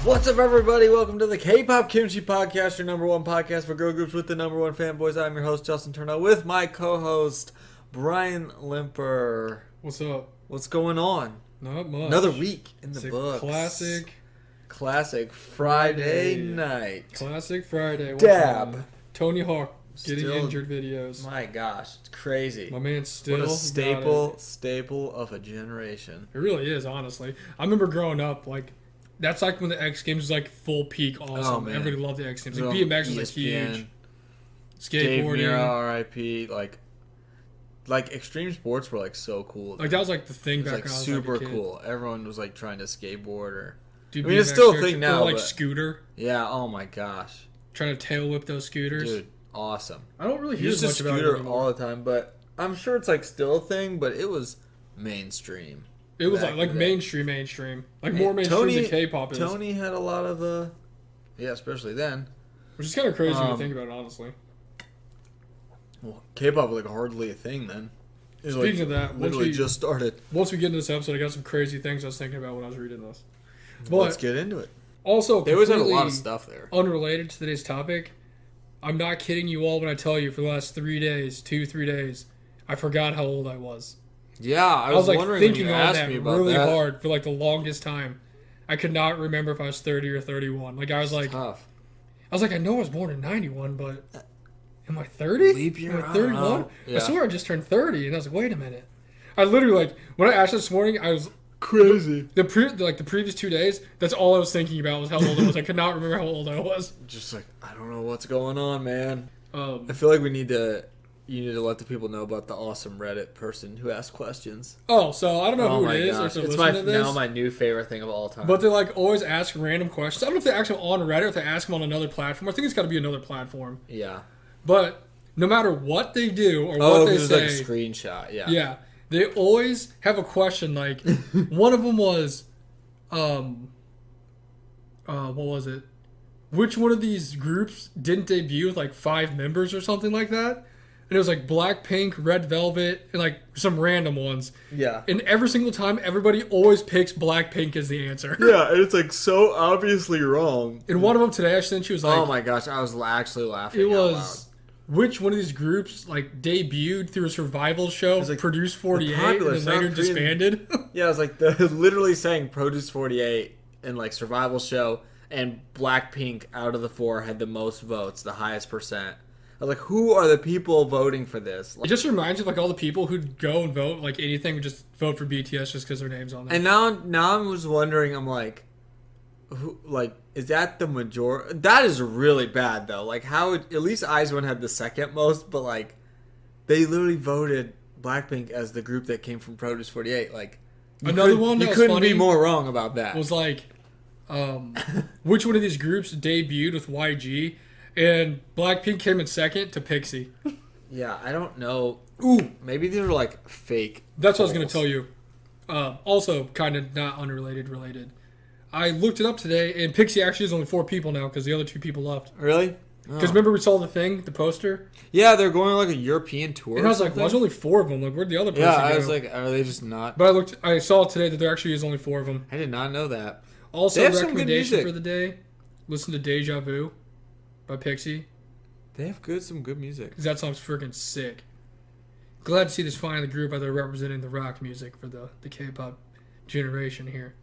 What's up, everybody? Welcome to the K-Pop Kimchi Podcast, your number one podcast for girl groups with the number one fanboys. I'm your host, Justin Turnow, with my co-host, Brian Limper. What's up? What's going on? Not much. Another week in the It's a books. Classic Friday night. Classic Friday. Dab. Tony Hawk getting Still- injured videos. My gosh, it's crazy. My man still What a got staple of a generation. It really is, honestly. I remember growing up, like, that's like when the X Games was like full peak awesome. Oh, man. Everybody loved the X Games. It Like was on BMX was like ESPN. huge. Dave Skateboarding. Mirra, R.I.P. Like extreme sports were like so cool. Like that was like the thing It was back like when I was super like a kid. cool. Everyone was like trying to skateboard or Dude, I mean, it's BMX still a tricks, thing now, Or like but- scooter. yeah. Oh my gosh, Trying to tail whip those scooters. dude, awesome. I don't really hear Used to much about it scooter anymore. all the time, but I'm sure it's like still a thing. But it was mainstream. It was back like in the day. mainstream. Like more mainstream than K-pop is. Tony had a lot of yeah, especially then. Which is kind of crazy when you Um, think about it, honestly. Well, K-pop was like hardly a thing then. It was Speaking like, of that, once literally we just started. Once we get into this episode, I got some crazy things I was thinking about when I was reading this. But Let's get into it. also, They always had a lot completely of stuff there. unrelated to today's topic, I'm not kidding you all when I tell you for the last 3 days, I forgot how old I was. Yeah, I I was like wondering when thinking you on asked that me about really that. hard for like the longest time. I could not remember if I was 30 or 31. Like I was like, Tough. I know I was born in 91, but am I 30? Leap year, Am I I don't 31? know. I Yeah. swear I just turned 30, and I was like, wait a minute. I literally like when I asked this morning, I was Crazy. the previous 2 days. That's all I was thinking about was how old I was. I could not remember how old I was. Just like, I don't know what's going on, man. I Um, feel like you need to let the people know about the awesome Reddit person who asked questions. so I don't know who it is or if they're It's listening to this. now my new favorite thing of all time. But they like always ask random questions. I don't know if they ask them on Reddit or if they ask them on another platform. I think it's got to be another platform. yeah. But no matter what they do or what they there's say, like a screenshot. Yeah. yeah, they always have a question. Like one of them was, what was it? Which one of these groups didn't debut with like 5 members or something like that? And it was like Blackpink, Red Velvet, and like some random ones. Yeah. And every single time, everybody always picks Blackpink as the answer. Yeah, and it's like so obviously wrong. And one of them today I sent you was like, Oh my gosh, I was actually laughing. it out was which one of these groups like debuted through a survival show, was like produced 48, and popular then South later Korean- disbanded? loud. Yeah, it was like literally saying Produce 48 and like survival show, and Blackpink out of the 4 had the most votes, the highest percent. I was like, who are the people voting for this? It just reminds you of like all the people who'd go and vote like anything would just vote for BTS just because their name's on there. And now I'm just wondering, I'm like, who, like, is that the majority? That is really bad though. Like, how at least IZ*ONE had the second most, but like, they literally voted Blackpink as the group that came from Produce 48. Like, Another one that you was couldn't funny be more wrong about that. was like, which one of these groups debuted with YG, and Blackpink came in second to Pixie. Yeah, I don't know. Ooh, maybe these are like fake. That's what I was going polls. to tell you. Also, kind of not related. I looked it up today, and Pixie actually is only 4 people now because the other 2 people left. Really? Because remember we saw the thing, the poster? Yeah, they're going on like a European tour. And I was or like, well, there's something. only 4 of them. Like, where'd the other person Yeah, go? I was like, are they just not? But I saw today that there actually is only 4 of them. I did not know that. Also, They have some good recommendation music. for the day: listen to "Deja Vu" by Pixie, They have some good music. because that song's freaking sick. Glad to see this finally group out there representing the rock music for the K-pop generation here.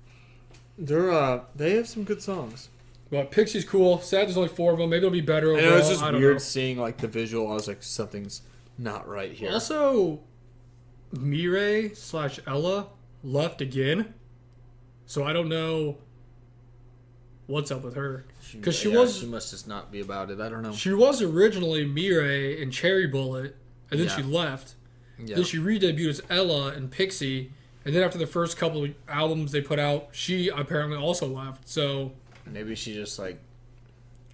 They have some good songs. But Pixie's cool. Sad there's only 4 of them. Maybe it'll be better And overall. it was just I don't weird know. seeing like the visual. I was like, something's not right here. Also, Mireille/Ella left again, so I don't know what's up with her. Because she must just not be about it. I don't know. She was originally Mireille in Cherry Bullet, and then Yeah. she left. Yeah. Then she re-debuted as Ella in Pixie, and then after the first couple of albums they put out, she apparently also left. So Maybe she's in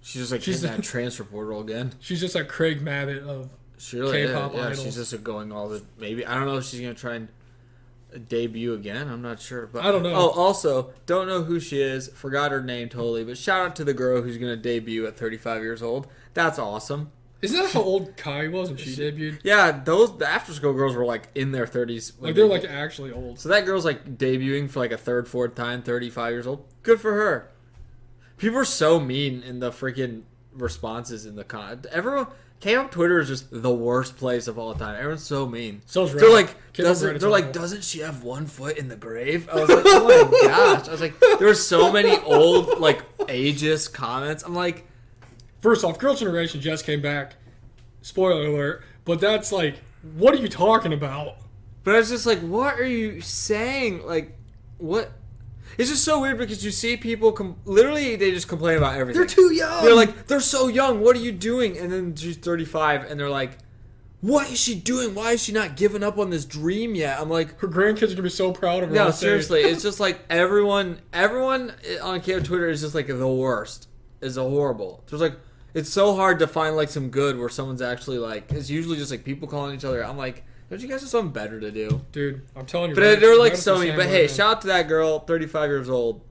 She's that the- transfer portal again. she's just like Craig Mabbitt of She really K-pop is. Yeah, idols. she's just going all the. Maybe I don't know if she's gonna try and debut again. I'm not sure, but I don't know. Oh, also don't know who she is. Forgot her name totally. But shout out to the girl who's gonna debut at 35 years old. That's awesome. Isn't that how old Kai was when she debuted? Yeah, the after school girls were like in their 30s. when Like they're they- like actually old. So that girl's like debuting for like a third, fourth time, 35 years old. Good for her. People are so mean in the freaking responses in the everyone. K-pop Twitter is just the worst place of all time. Everyone's so mean. So's They're Reddit. like, K-pop Reddit's awful. doesn't she have one foot in the grave? I was like, oh my gosh. I was like, there were so many old, like, ageist comments. I'm like, First off, Girls' Generation just came back. Spoiler alert. But that's like, what are you talking about? but I was just like, what are you saying? Like, what? It's just so weird because you see people literally they just complain about everything. They're too young. They're like, they're so young. What are you doing? And then she's 35, and they're like, what is she doing? Why is she not giving up on this dream yet? I'm like, Her grandkids are gonna be so proud of her. no, on stage. seriously. It's just like everyone on K-pop Twitter is just like the worst. Is horrible. There's like, it's so hard to find like some good where someone's actually like. It's usually just like people calling each other. I'm like, don't you guys have something better to do? Dude, I'm telling you. But they're like Reddit's so the mean. same But way, hey, man. shout out to that girl, 35 years old,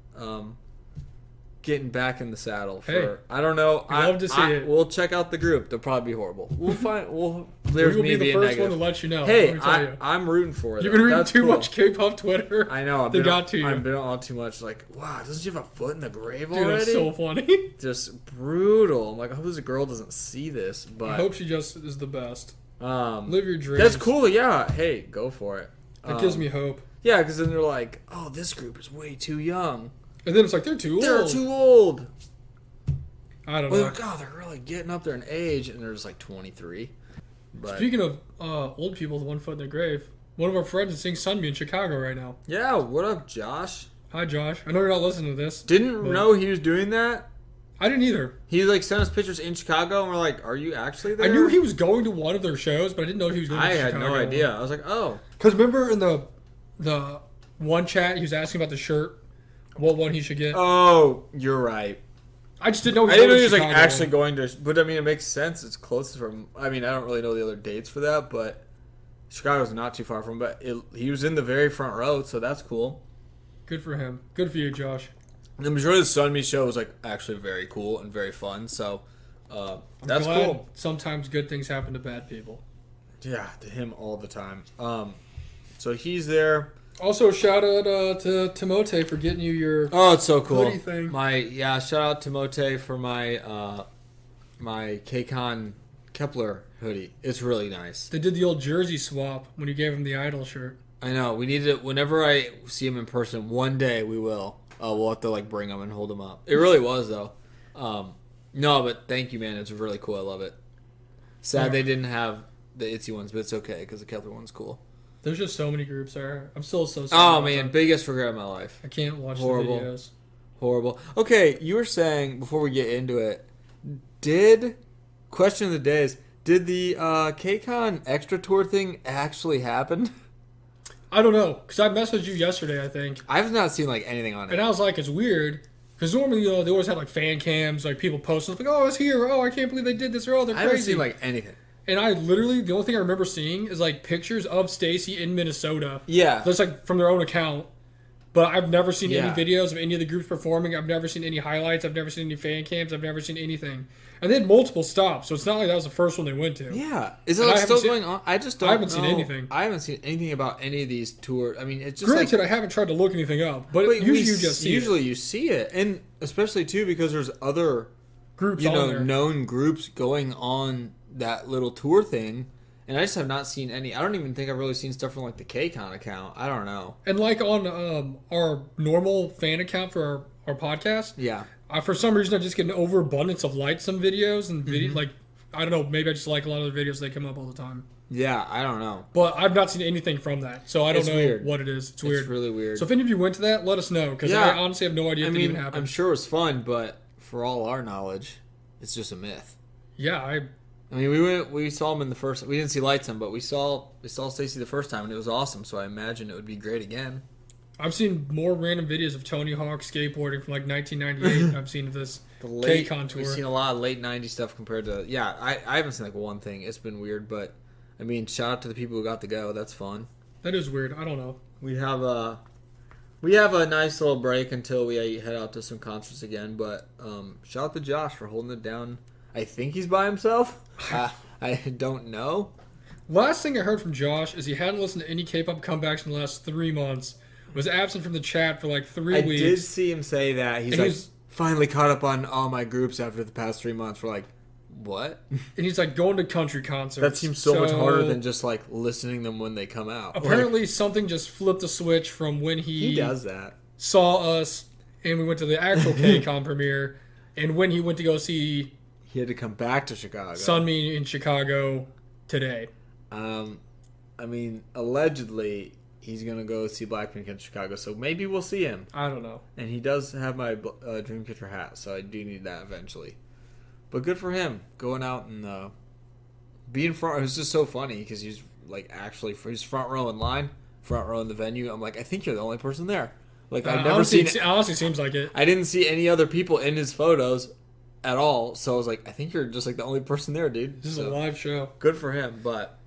getting back in the saddle. For Hey, I don't know. we love to see it. We'll check out the group. They'll probably be horrible. We'll find. We There's will me be the being first negative. one to let you know. Hey, let me tell you. I'm rooting for it. You've been reading That's too cool. much K-pop Twitter. I know. They got to you. I've been on too much. Like, wow, doesn't she have a foot in the grave Dude, already? that's so funny. Just brutal. I'm like, I hope this girl doesn't see this. But I hope she just is the best. live Live your dreams. That's cool. Yeah. Hey, go for it. That gives me hope. Yeah, because then they're like, oh, this group is way too young. And then it's like, they're too old. They're too old. I don't Well, know. they're, God, they're really getting up there in age, and they're just like 23. But Speaking of old people with one foot in their grave, one of our friends is seeing Sunmi in Chicago right now. yeah, what up, Josh? Hi, Josh. I know you're not listening to this. Didn't But- know he was doing that. I didn't either. He like sent us pictures in Chicago, and we're like, "Are you actually there?" I knew he was going to one of their shows, but I didn't know he was going to I had Chicago. no idea. I was like, "Oh, Because remember in the one chat, he was asking about the shirt, what one he should get. oh, you're right." I just didn't know. I didn't know he going was to like Chicago. actually going to. But I mean, it makes sense. It's close from. I mean, I don't really know the other dates for that, but Chicago's not too far from. But he was in the very front row, so that's cool. Good for him. Good for you, Josh. The majority of the Sunmi show was like actually very cool and very fun. So that's Glad cool. Sometimes good things happen to bad people. Yeah, to him all the time. So he's there. Also, shout out to Timote for getting you your. Oh, it's so cool. Hoodie thing. Shout out to Mote for my my KCON Kepler hoodie. It's really nice. They did the old jersey swap when you gave him the Idol shirt. I know. We need to. Whenever I see him in person, one day we will. We'll have to like bring him and hold him up. It really was though. No, but thank you, man. It's really cool. I love it. Sad they didn't have the Itzy ones, but it's okay because the Kepler one's cool. There's just so many groups there. I'm still so sad. Oh about man, that. biggest regret of my life. I can't watch Horrible. the videos. Horrible. Okay, you were saying before we get into it, question of the day is, did the KCON extra tour thing actually happen? I don't know, because I messaged you yesterday, I think. I've not seen like anything on And it. I was like, it's weird. Because normally, they always have like fan cams, like people posting, like, oh, it's here. Oh, I can't believe they did this. Or, oh, they're I crazy. haven't seen like anything. And I literally, the only thing I remember seeing is like pictures of Stacy in Minnesota. Yeah. That's like from their own account. But I've never seen Yeah. any videos of any of the groups performing. I've never seen any highlights. I've never seen any fan cams. I've never seen anything. And they had multiple stops, so it's not like that was the first one they went to. Yeah. Is it And I like haven't still seen- going on? I just don't I haven't seen know. anything. I haven't seen anything about any of these tours. I mean, it's just Granted, like... I haven't tried to look anything up, but But usually you just see usually you see it. And especially, too, because there's other, groups you on know, there. known groups going on that little tour thing. And I just have not seen any. I don't even think I've really seen stuff from like the KCON account. I don't know. And like on our normal fan account for our podcast, Yeah. for some reason I just get an overabundance of likes on videos and video. Mm-hmm. Like, I don't know, maybe I just like a lot of the videos that come up all the time. Yeah, I don't know. But I've not seen anything from that, so I don't It's know weird. what it is. It's weird. It's really weird. So if any of you went to that, let us know, because Yeah. I honestly have no idea I if it mean, even happened. I'm sure it was fun, but for all our knowledge, it's just a myth. Yeah, I mean, we saw him in the first. We didn't see Lightsum, but we saw Stacey the first time, and it was awesome. So I imagine it would be great again. I've seen more random videos of Tony Hawk skateboarding from like 1998 than I've seen of this The late KCON tour. We've seen a lot of late '90s stuff compared to I haven't seen like one thing. It's been weird, but I mean, shout out to the people who got to go. That's fun. That is weird. I don't know. We have a nice little break until we head out to some concerts again. But shout out to Josh for holding it down. I think he's by himself. I don't know. Last thing I heard from Josh is he hadn't listened to any K-pop comebacks in the last 3 months. Was absent from the chat for like 3 I weeks. did see him say that. He's And like, he's- finally caught up on all my groups after the past 3 months. We're like, what? And he's like going to country concerts. That seems so much harder than just like listening to them when they come out. Apparently, Like, something just flipped a switch from when he does that. saw us and we went to the actual KCON premiere, and when he went to go see He had to come back to Chicago. Sunmi in Chicago today. I mean, allegedly, he's going to go see Blackpink in Chicago, so maybe we'll see him. I don't know. And he does have my Dreamcatcher hat, so I do need that eventually. But good for him, going out and being front. It was just so funny because he's like he's front row in line, front row in the venue. I'm like, I think you're the only person there. Like I've never seen. It honestly seems like it. I didn't see any other people in his photos at all, so I was like, I think you're just like the only person there, dude. This is a live show. Good for him, but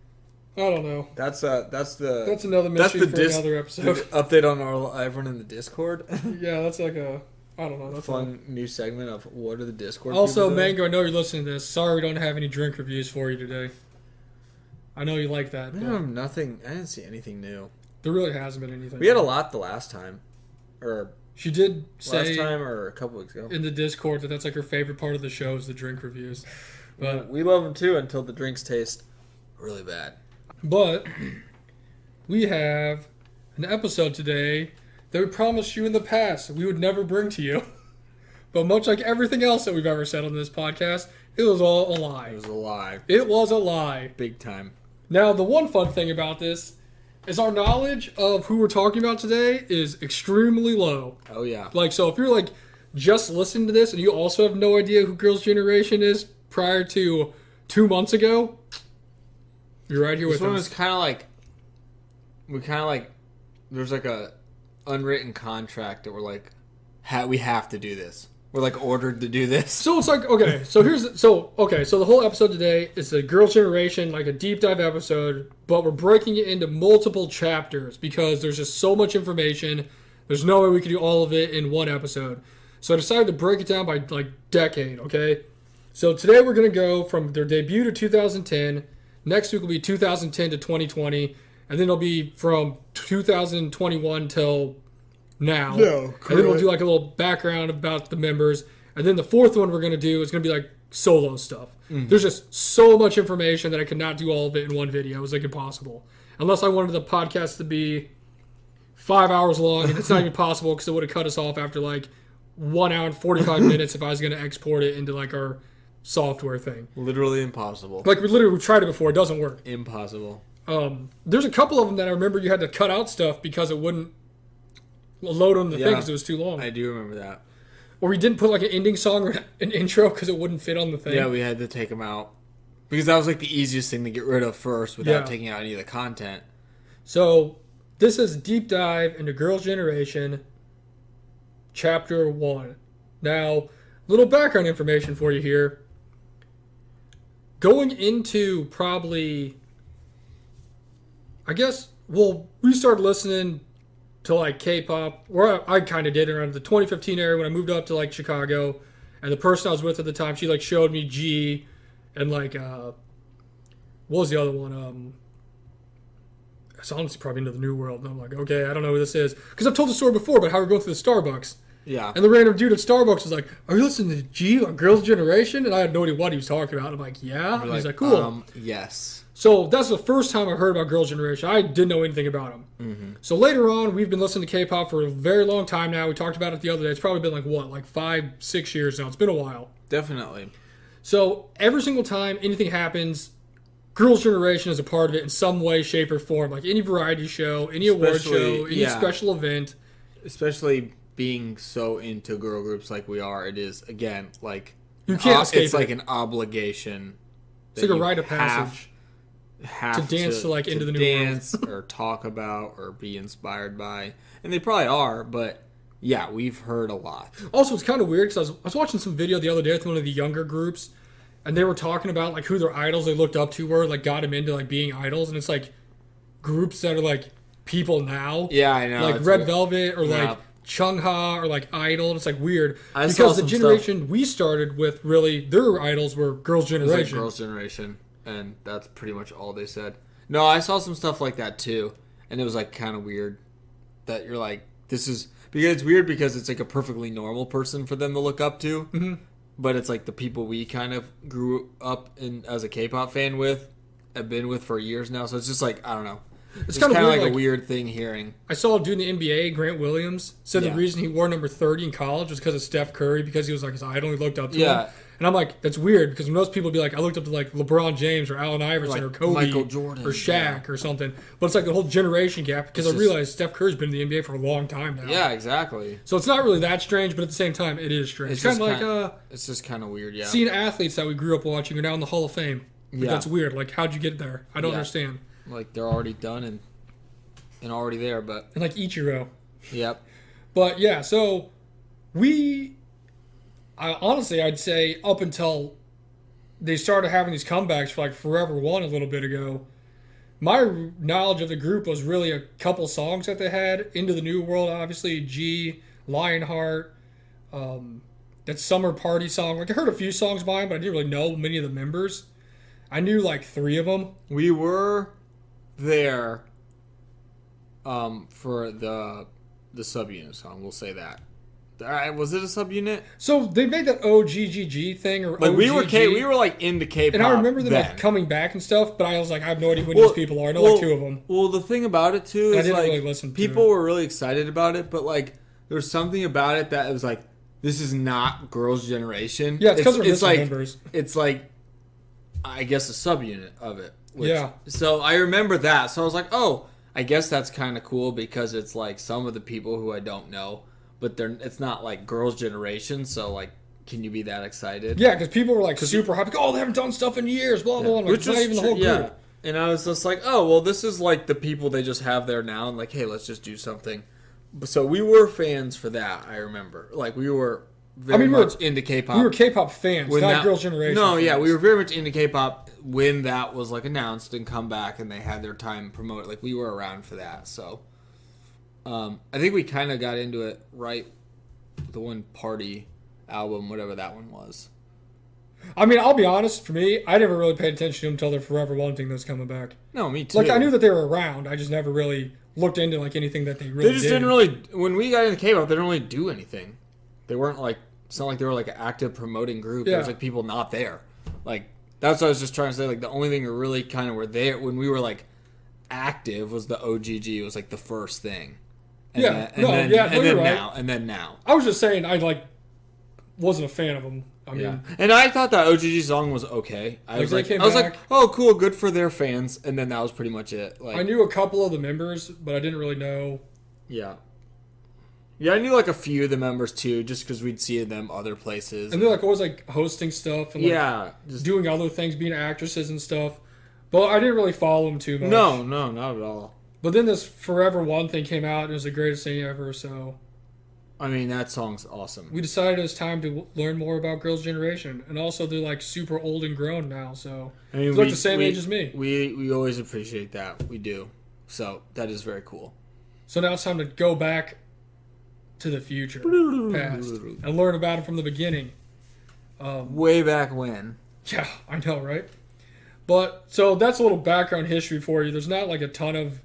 I don't know. that's Another mystery for another episode. Update on everyone in the Discord. Yeah, that's like a I don't know. That's fun new segment of what are the Discord. Also, people doing? Mango, I know you're listening to this. Sorry we don't have any drink reviews for you today. I know you like that. I have nothing. I didn't see anything new. There really hasn't been anything. We had a lot the last time, or she did say last time, or a couple weeks ago in the Discord that that's like her favorite part of the show is the drink reviews. But we love them too until the drinks taste really bad. But we have an episode today that we promised you in the past we would never bring to you. But much like everything else that we've ever said on this podcast, it was all a lie. It was a lie. It was a lie. Big time. Now, the one fun thing about this is our knowledge of who we're talking about today is extremely low. Oh, yeah. Like, so if you're like just listening to this and you also have no idea who Girls' Generation is prior to 2 months ago, you're right here with us. This one is kind of like, there's like a unwritten contract that we're like, we have to do this. We're like ordered to do this. So it's like, okay, so the whole episode today is the Girls' Generation, like a deep dive episode, but we're breaking it into multiple chapters because there's just so much information. There's no way we could do all of it in one episode. So I decided to break it down by like decade, okay? So today we're going to go from their debut to 2010. Next week will be 2010 to 2020. And then it'll be from 2021 till now. No, and then we'll do like a little background about the members. And then the fourth one we're going to do is going to be like solo stuff. Mm-hmm. There's just so much information that I could not do all of it in one video. It was like impossible. Unless I wanted the podcast to be 5 hours long, and it's not even possible because it would have cut us off after like 1 hour and 45 minutes if I was going to export it into like our software thing. Literally impossible. Like we tried it before. It doesn't work. Impossible. There's a couple of them that I remember you had to cut out stuff because it wouldn't load on the thing because it was too long. I do remember that. Or we didn't put like an ending song or an intro because it wouldn't fit on the thing. Yeah, we had to take them out. Because that was like the easiest thing to get rid of first without taking out any of the content. So this is a deep dive into Girls' Generation, Chapter 1. Now, little background information for you here. Going into probably, I guess, well, we started listening to like K-pop, or I kind of did around the 2015 era when I moved up to like Chicago, and the person I was with at the time, she like showed me G, and like, what was the other one? It's honestly probably Into the New World, and I'm like, okay, I don't know who this is, because I've told the story before about how we're going through the Starbucks. Yeah. And the random dude at Starbucks was like, are you listening to G on Girls' Generation? And I had no idea what he was talking about. I'm like, yeah. And he's like, cool. Yes. So that's the first time I heard about Girls' Generation. I didn't know anything about them. Mm-hmm. So later on, we've been listening to K-pop for a very long time now. We talked about it the other day. It's probably been like 5-6 years now. It's been a while. Definitely. So every single time anything happens, Girls' Generation is a part of it in some way, shape, or form. Like any variety show, any award show, any special event. Especially being so into girl groups like we are, it is, again, like... You can't escape it's like an obligation. It's like a rite of passage. Have to dance to like Into the New World. Dance or talk about or be inspired by. And they probably are, but yeah, we've heard a lot. Also, it's kind of weird because I was watching some video the other day with one of the younger groups, and they were talking about like who their idols they looked up to were, like got them into like being idols, and it's like groups that are like people now. Yeah, I know. Like Red Velvet or like Chungha or like Idol. And it's like weird because the generation we started with, really their idols were Girls' Generation. It was like Girls' Generation, and that's pretty much all they said. No, I saw some stuff like that too, and it was like kind of weird that you're like, this is because it's weird because it's like a perfectly normal person for them to look up to, but it's like the people we kind of grew up in as a K-pop fan with, have been with for years now. So it's just like I don't know. It's kind of weird, like a weird thing hearing. I saw a dude in the NBA, Grant Williams, said the reason he wore number 30 in college was because of Steph Curry, because he was like his idol, he looked up to him. And I'm like, that's weird, because most people be like, I looked up to like LeBron James or Allen Iverson or Kobe Michael Jordan, or Shaq or something. But it's like the whole generation gap, because I realized Steph Curry's been in the NBA for a long time now. Yeah, exactly. So it's not really that strange, but at the same time, it is strange. It's kind of like it's just kind of weird, yeah. Seeing athletes that we grew up watching are now in the Hall of Fame. Like, that's weird. Like, how'd you get there? I don't understand. Like, they're already done and already there, but... And like Ichiro. Yep. But yeah, so honestly, I'd say up until they started having these comebacks for like Forever One a little bit ago, my knowledge of the group was really a couple songs that they had. Into the New World, obviously, G, Lionheart, that Summer Party song. Like, I heard a few songs by them, but I didn't really know many of the members. I knew like 3 of them. We were there for the subunit song, we'll say that. Was it a subunit? So they made that OGGG thing, or like OGG. we were like into K-pop, and I remember them like coming back and stuff. But I was like, I have no idea who these people are. I know like 2 of them. Well, the thing about it too is like really listen to people were really excited about it, but like there's something about it that was like, this is not Girls' Generation. Yeah, it's because it's like members. It's like, I guess, a subunit of it. Yeah. So I remember that. So I was like, oh, I guess that's kind of cool because it's like some of the people who I don't know, but it's not like Girls' Generation. So like, can you be that excited? Yeah, because people were like super happy. Oh, they haven't done stuff in years. Blah blah. Like, which not even the whole group. Yeah. And I was just like, oh, well, this is like the people they just have there now, and like, hey, let's just do something. So we were fans for that. I remember, like, we were very much into K-pop. We were K-pop fans, not Girls' Generation. No, fans. Yeah, we were very much into K-pop when that was like announced and come back, and they had their time promoted. Like, we were around for that. So, I think we kind of got into it right. The one Party album, whatever that one was. I mean, I'll be honest. For me, I never really paid attention to them until their Forever One thing that was coming back. No, me too. Like, I knew that they were around. I just never really looked into like anything that they really did. They just didn't really. When we got into K-pop, they didn't really do anything. They weren't like. It's not like they were like an active promoting group. Yeah. There was like people not there. Like, that's what I was just trying to say. Like, the only thing that really kind of were there when we were like active was the OGG. It was like the first thing. And then now. I was just saying I like wasn't a fan of them. I mean, and I thought that OGG song was okay. I was like, oh, cool, good for their fans. And then that was pretty much it. Like, I knew a couple of the members, but I didn't really know. Yeah. Yeah, I knew like a few of the members too, just because we'd see them other places. And they're like always like hosting stuff and like just doing other things, being actresses and stuff. But I didn't really follow them too much. No, not at all. But then this Forever One thing came out and it was the greatest thing ever, so... I mean, that song's awesome. We decided it was time to learn more about Girls' Generation. And also, they're like super old and grown now, so... I mean, they're like the same age as me. We always appreciate that. We do. So, that is very cool. So now it's time to go back to the future, past, and learn about them from the beginning. Way back when. Yeah, I know, right? But, so that's a little background history for you. There's not like a ton of,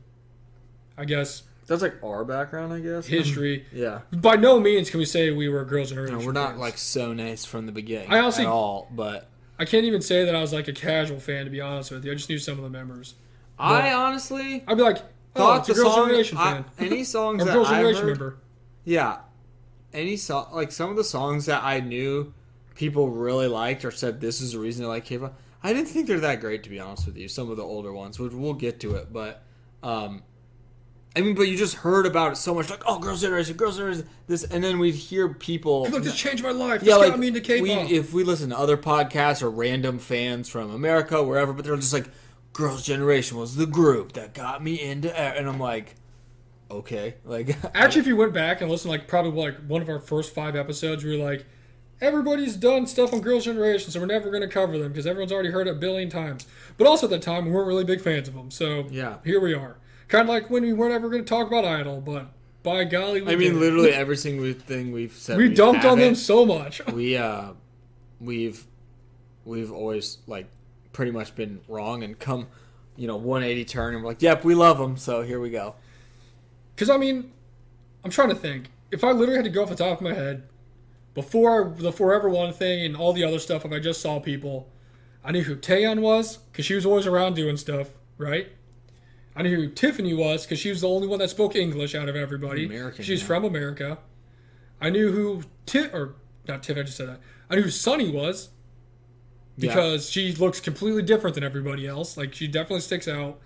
I guess... That's like our background, I guess. History. Yeah. By no means can we say we were Girls' Generation. No, we're not fans. like so nice from the beginning at all, but... I can't even say that I was like a casual fan, to be honest with you. I just knew some of the members. I honestly... I'd be like, thought it's a Girls' Generation fan. Any songs or that Girls' I Generation heard... member. Yeah. Any song... Like, some of the songs that I knew people really liked or said this is the reason they like K-pop, I didn't think they're that great, to be honest with you. Some of the older ones, which we'll get to it, but... I mean, but you just heard about it so much, like, oh, Girls' Generation, this, and then we'd hear people... Look, this changed my life. Yeah, this like, got me into K-pop. If we listen to other podcasts or random fans from America, wherever, but they're just like, Girls' Generation was the group that got me into... And I'm like, okay. Like, actually, if you went back and listened to, like, probably, like, one of our first 5 episodes, we were like, everybody's done stuff on Girls' Generation, so we're never going to cover them, because everyone's already heard it a billion times. But also at that time, we weren't really big fans of them, so here we are. Kind of like when we weren't ever going to talk about Idol, but by golly, we did. Literally every single thing we've said, we dumped on them so much. We've always like pretty much been wrong and come, 180 turn and we're like, yep, we love them, so here we go. Because I mean, I'm trying to think. If I literally had to go off the top of my head, before the Forever One thing and all the other stuff, if I just saw people, I knew who Taeyeon was because she was always around doing stuff, right? I knew who Tiffany was because she was the only one that spoke English out of everybody. American, She's yeah. from America. I knew who not Tiff, I just said that. I knew who Sunny was because she looks completely different than everybody else. Like, she definitely sticks out.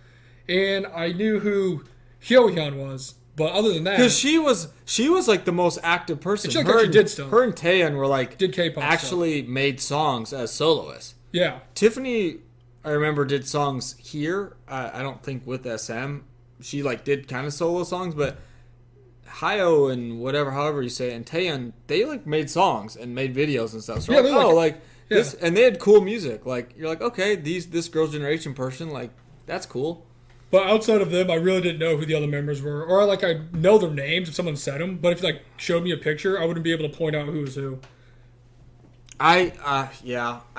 And I knew who Hyoyeon was. But other than that, Because she was like the most active person. She actually did stuff. Her and Taeyeon were like did K-pop actually made songs as soloists. yeah. Tiffany, I remember, did songs here. I don't think with SM. She like did kind of solo songs, but Hyo and however you say it, and Taeyeon, they like made songs and made videos and stuff. So Yeah, like, they're like this, and they had cool music. Like you're like, okay, this Girls' Generation person, like that's cool. But outside of them, I really didn't know who the other members were. Or, like, I know their names if someone said them. But if you, like, showed me a picture, I wouldn't be able to point out who was who. I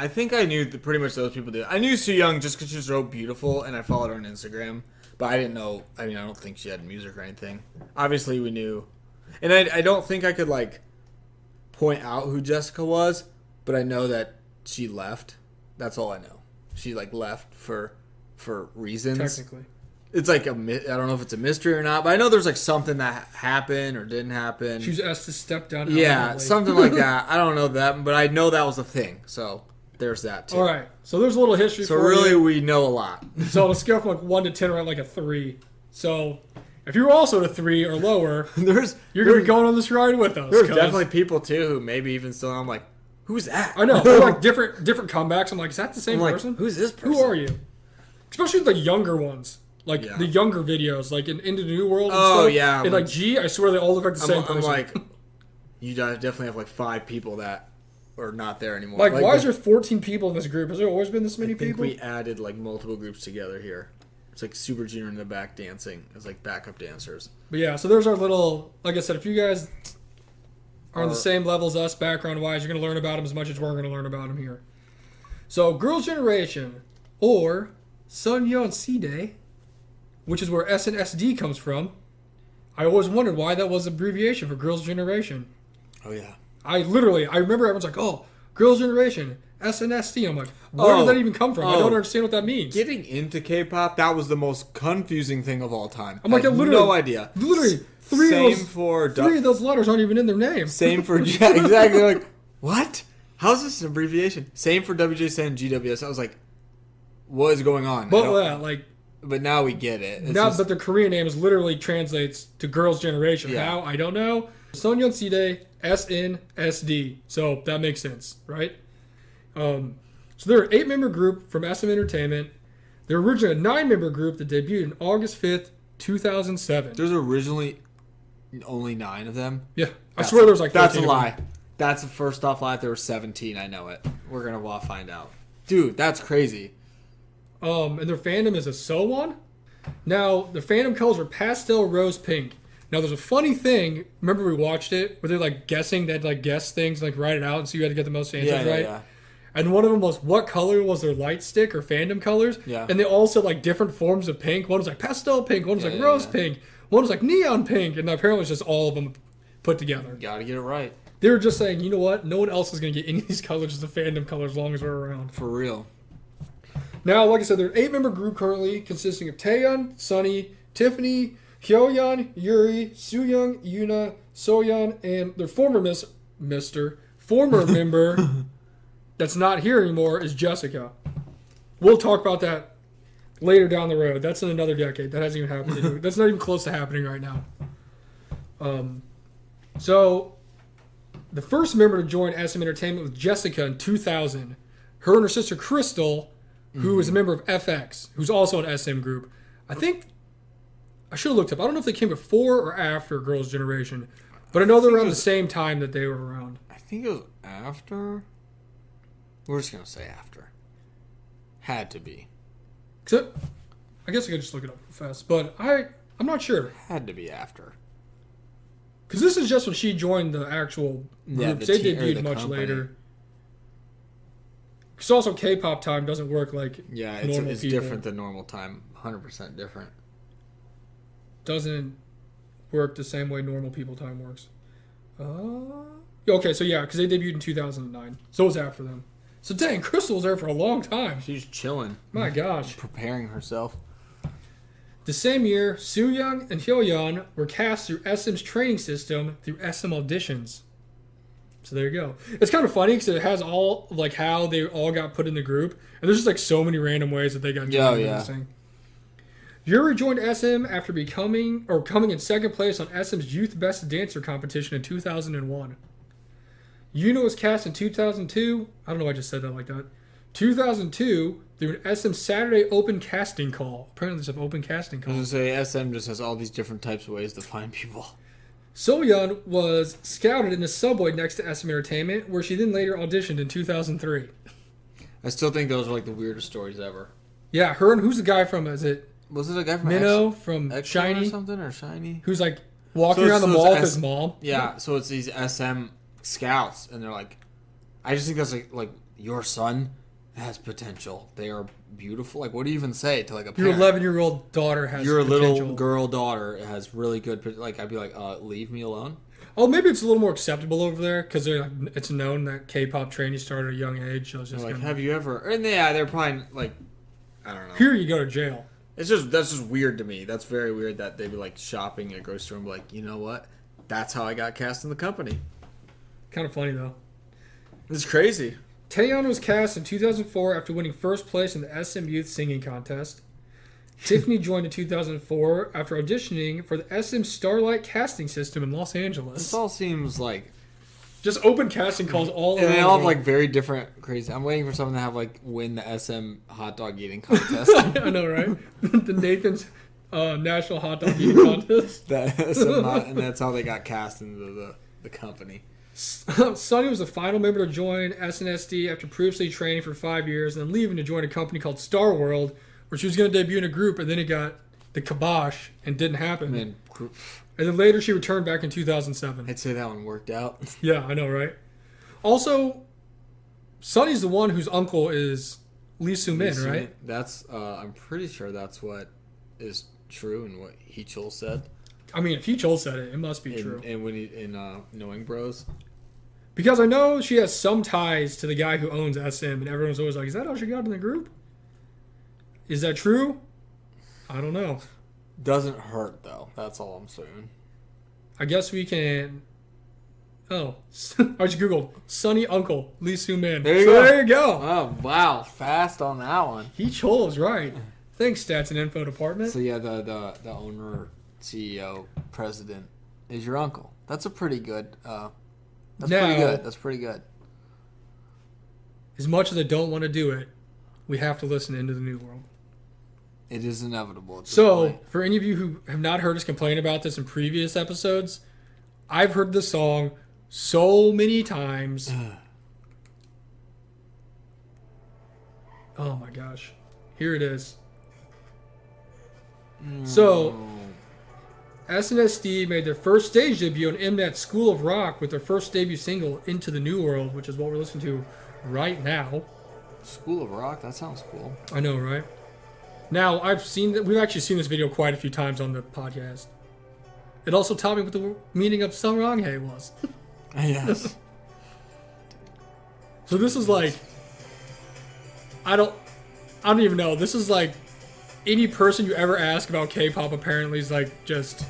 think I knew pretty much those people did. I knew Soo Young just because she was so beautiful, and I followed her on Instagram. But I didn't know. I mean, I don't think she had music or anything. Obviously, we knew, and I don't think I could like point out who Jessica was, but I know that she left. That's all I know. She like left for reasons. Technically. It's like I don't know if it's a mystery or not, but I know there's like something that happened or didn't happen. She was asked to step down. Yeah, something like that. I don't know that, but I know that was a thing. So there's that too. All right. So there's a little history So for really, you. we know a lot. So on a scale from like 1 to 10, around like a 3. So if you're also at a 3 or lower, you're going to be going on this ride with us. There's definitely people too who maybe even still. I'm like, who's that? I know. They're like different comebacks. I'm like, is that the same I'm like, person? who's this person? Who are you? Especially the younger ones. Like, the younger videos, like in Into the New World and stuff. Oh, yeah. And, like, I swear they all look like the same person. I'm like, you guys definitely have like 5 people that are not there anymore. Like, why is there 14 people in this group? Has there always been this many I think people? we added like multiple groups together here. It's like Super Junior in the back dancing as like backup dancers. But yeah, so there's our little, like I said, if you guys are on the same level as us background-wise, you're going to learn about them as much as we're going to learn about them here. So, Girls' Generation, or Sunyeon C-Day, which is where SNSD comes from. I always wondered why that was abbreviation for Girls' Generation. Oh yeah. I remember everyone's like, oh, Girls' Generation, SNSD. I'm like, where did that even come from? I don't understand what that means. Getting into K-pop, that was the most confusing thing of all time. I'm like, I had no idea. Literally, three of those letters aren't even in their name. Same for yeah, exactly. Like, what? How's this an abbreviation? Same for WJSN and GWS. I was like, what is going on? But now we get it. But the Korean name literally translates to Girls' Generation. Yeah. How? I don't know. Sunyeon C-Day, SNSD. So that makes sense, right? So they're an 8-member group from SM Entertainment. They're originally a 9-member group that debuted on August 5th, 2007. There's originally only 9 of them. Yeah. I swear there was like 14 That's a lie. That's the first off lie. There were 17. I know it. We're going to find out. Dude, that's crazy. And their fandom is a Sowon. Now, their fandom colors are pastel rose pink. Now, there's a funny thing. Remember we watched it where they're like guessing, they'd like guess things, like write it out, and so you had to get the most answers right. Yeah. And one of them was what color was their light stick or fandom colors. Yeah. And they all said like different forms of pink. One was like pastel pink. One was like rose pink. One was like neon pink. And apparently it's just all of them put together. Gotta get it right. They were just saying, you know what? No one else is going to get any of these colors as the fandom colors as long as we're around. For real. Now, like I said, they're an 8-member group currently consisting of Taeyeon, Sunny, Tiffany, Hyoyeon, Yuri, Sooyoung, Yuna, Soyeon, and their former member that's not here anymore is Jessica. We'll talk about that later down the road. That's in another decade. That hasn't even happened. That's not even close to happening right now. So, the first member to join SM Entertainment was Jessica in 2000. Her and her sister Crystal, who is a member of FX, who's also an SM group. I think I should have looked up. I don't know if they came before or after Girls' Generation, but I know they're around the same time that they were around. I think it was after. We're just gonna say after. Had to be. Except, I guess I could just look it up fast, but I'm not sure. Had to be after. Because this is just when she joined the actual group. They debuted much later. Because also K-pop time doesn't work like normal it's people. different than normal time. 100% different. Doesn't work the same way normal people time works. Okay, so yeah, because they debuted in 2009. So it was after them. So dang, Crystal was there for a long time. She's chilling. My gosh. Preparing herself. The same year, Sooyoung and Hyoyeon were cast through SM's training system through SM auditions. So there you go. It's kind of funny because it has all like how they all got put in the group, and there's just like so many random ways that they got joined. Yeah. Yuri joined SM after coming in second place on SM's Youth Best Dancer competition in 2001. Yuna was cast in 2002. I don't know why I just said that like that. 2002 through an SM Saturday open casting call. Apparently there's an open casting I call. was going to say, SM just has all these different types of ways to find people. Soyeon was scouted in the subway next to SM Entertainment, where she then later auditioned in 2003. I still think those are like the weirdest stories ever. Yeah, her and who's the guy from, is it Was it a guy from Minnow from X Shiny? or something, or Shiny? Who's like walking So around the it's mall with S- his mom? Yeah, so it's these SM scouts, and they're like, I just think that's like your son has potential. They are beautiful. Like, what do you even say to like a Your parent? 11-year-old daughter has Your potential. little girl daughter has really good. Like, I'd be like, leave me alone. Oh, maybe it's a little more acceptable over there because like, it's known that K-pop trainees start at a young age. So it's just They're like, kinda, have you ever? And yeah, they're probably like, I don't know. here you go to jail. That's just weird to me. That's very weird that they'd be like shopping at a grocery store and be like, you know what? That's how I got cast in the company. Kind of funny though. It's crazy. Taeyeon was cast in 2004 after winning first place in the SM Youth Singing Contest. Tiffany joined in 2004 after auditioning for the SM Starlight casting system in Los This Angeles. all seems like, Just open casting calls all and around. they the all have world. like very different, crazy. I'm waiting for someone to have like win the SM hot dog eating contest. I know, right? The Nathan's National Hot Dog Eating Contest. And that's how they got cast into the company. Sunny was the final member to join SNSD after previously training for 5 years and then leaving to join a company called Star World, where she was going to debut in a group, and then it got the kibosh and didn't happen. And And then later she returned back in 2007. I'd say that one worked out. Yeah, I know, right? Also, Sunny's the one whose uncle is Lee Soo-min, right? That's I'm pretty sure that's what is true and what Heechul said. I mean, if Heechul said it, it must be true. And when he in Knowing Bros. Because I know she has some ties to the guy who owns SM, and everyone's always like, is that how she got in the group? Is that true? I don't know. Doesn't hurt though. That's all I'm saying. I guess we can... Oh. I just Googled Sunny Uncle, Lee Soo-min. There you go. There you go. Oh wow, fast on that one. Heechul is right. Thanks, Stats and Info Department. So yeah, the owner, CEO, president is your uncle. That's a pretty good. That's Now- pretty good. That's pretty good. As much as I don't want to do it, we have to listen into the New World. It is inevitable. At this So, point. for any of you who have not heard us complain about this in previous episodes, I've heard this song so many times. Oh my gosh. Here it is. So, SNSD made their first stage debut on Mnet's School of Rock with their first debut single, Into the New World, which is what we're listening to right now. School of Rock. That sounds cool. I know, right? Now, we've actually seen this video quite a few times on the podcast. It also taught me what the meaning of Saranghae was. Yes. So this is like, I don't even know. This is like, any person you ever ask about K-pop apparently is like just...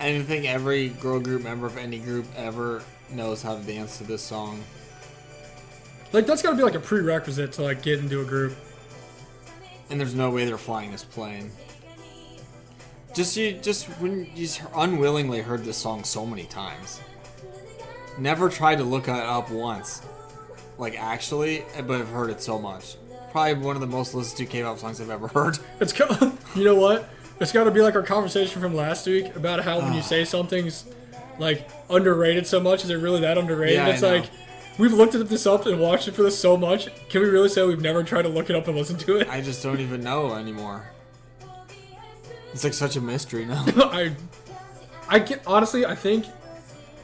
Anything every girl group member of any group ever knows how to dance to this song. Like, that's gotta be like a prerequisite to like get into a group. And there's no way they're flying this plane. Just when you unwillingly heard this song so many times. Never tried to look it up once. Like actually, but I've heard it so much. Probably one of the most listened to K-pop songs I've ever heard. It's you know what? It's gotta be like our conversation from last week about how when you say something's like underrated so much, is it really that underrated? Yeah, It's I know. like, we've looked at this up and watched it for this so much. Can we really say we've never tried to look it up and listen to it? I just don't even know anymore. It's like such a mystery now. I can honestly, I think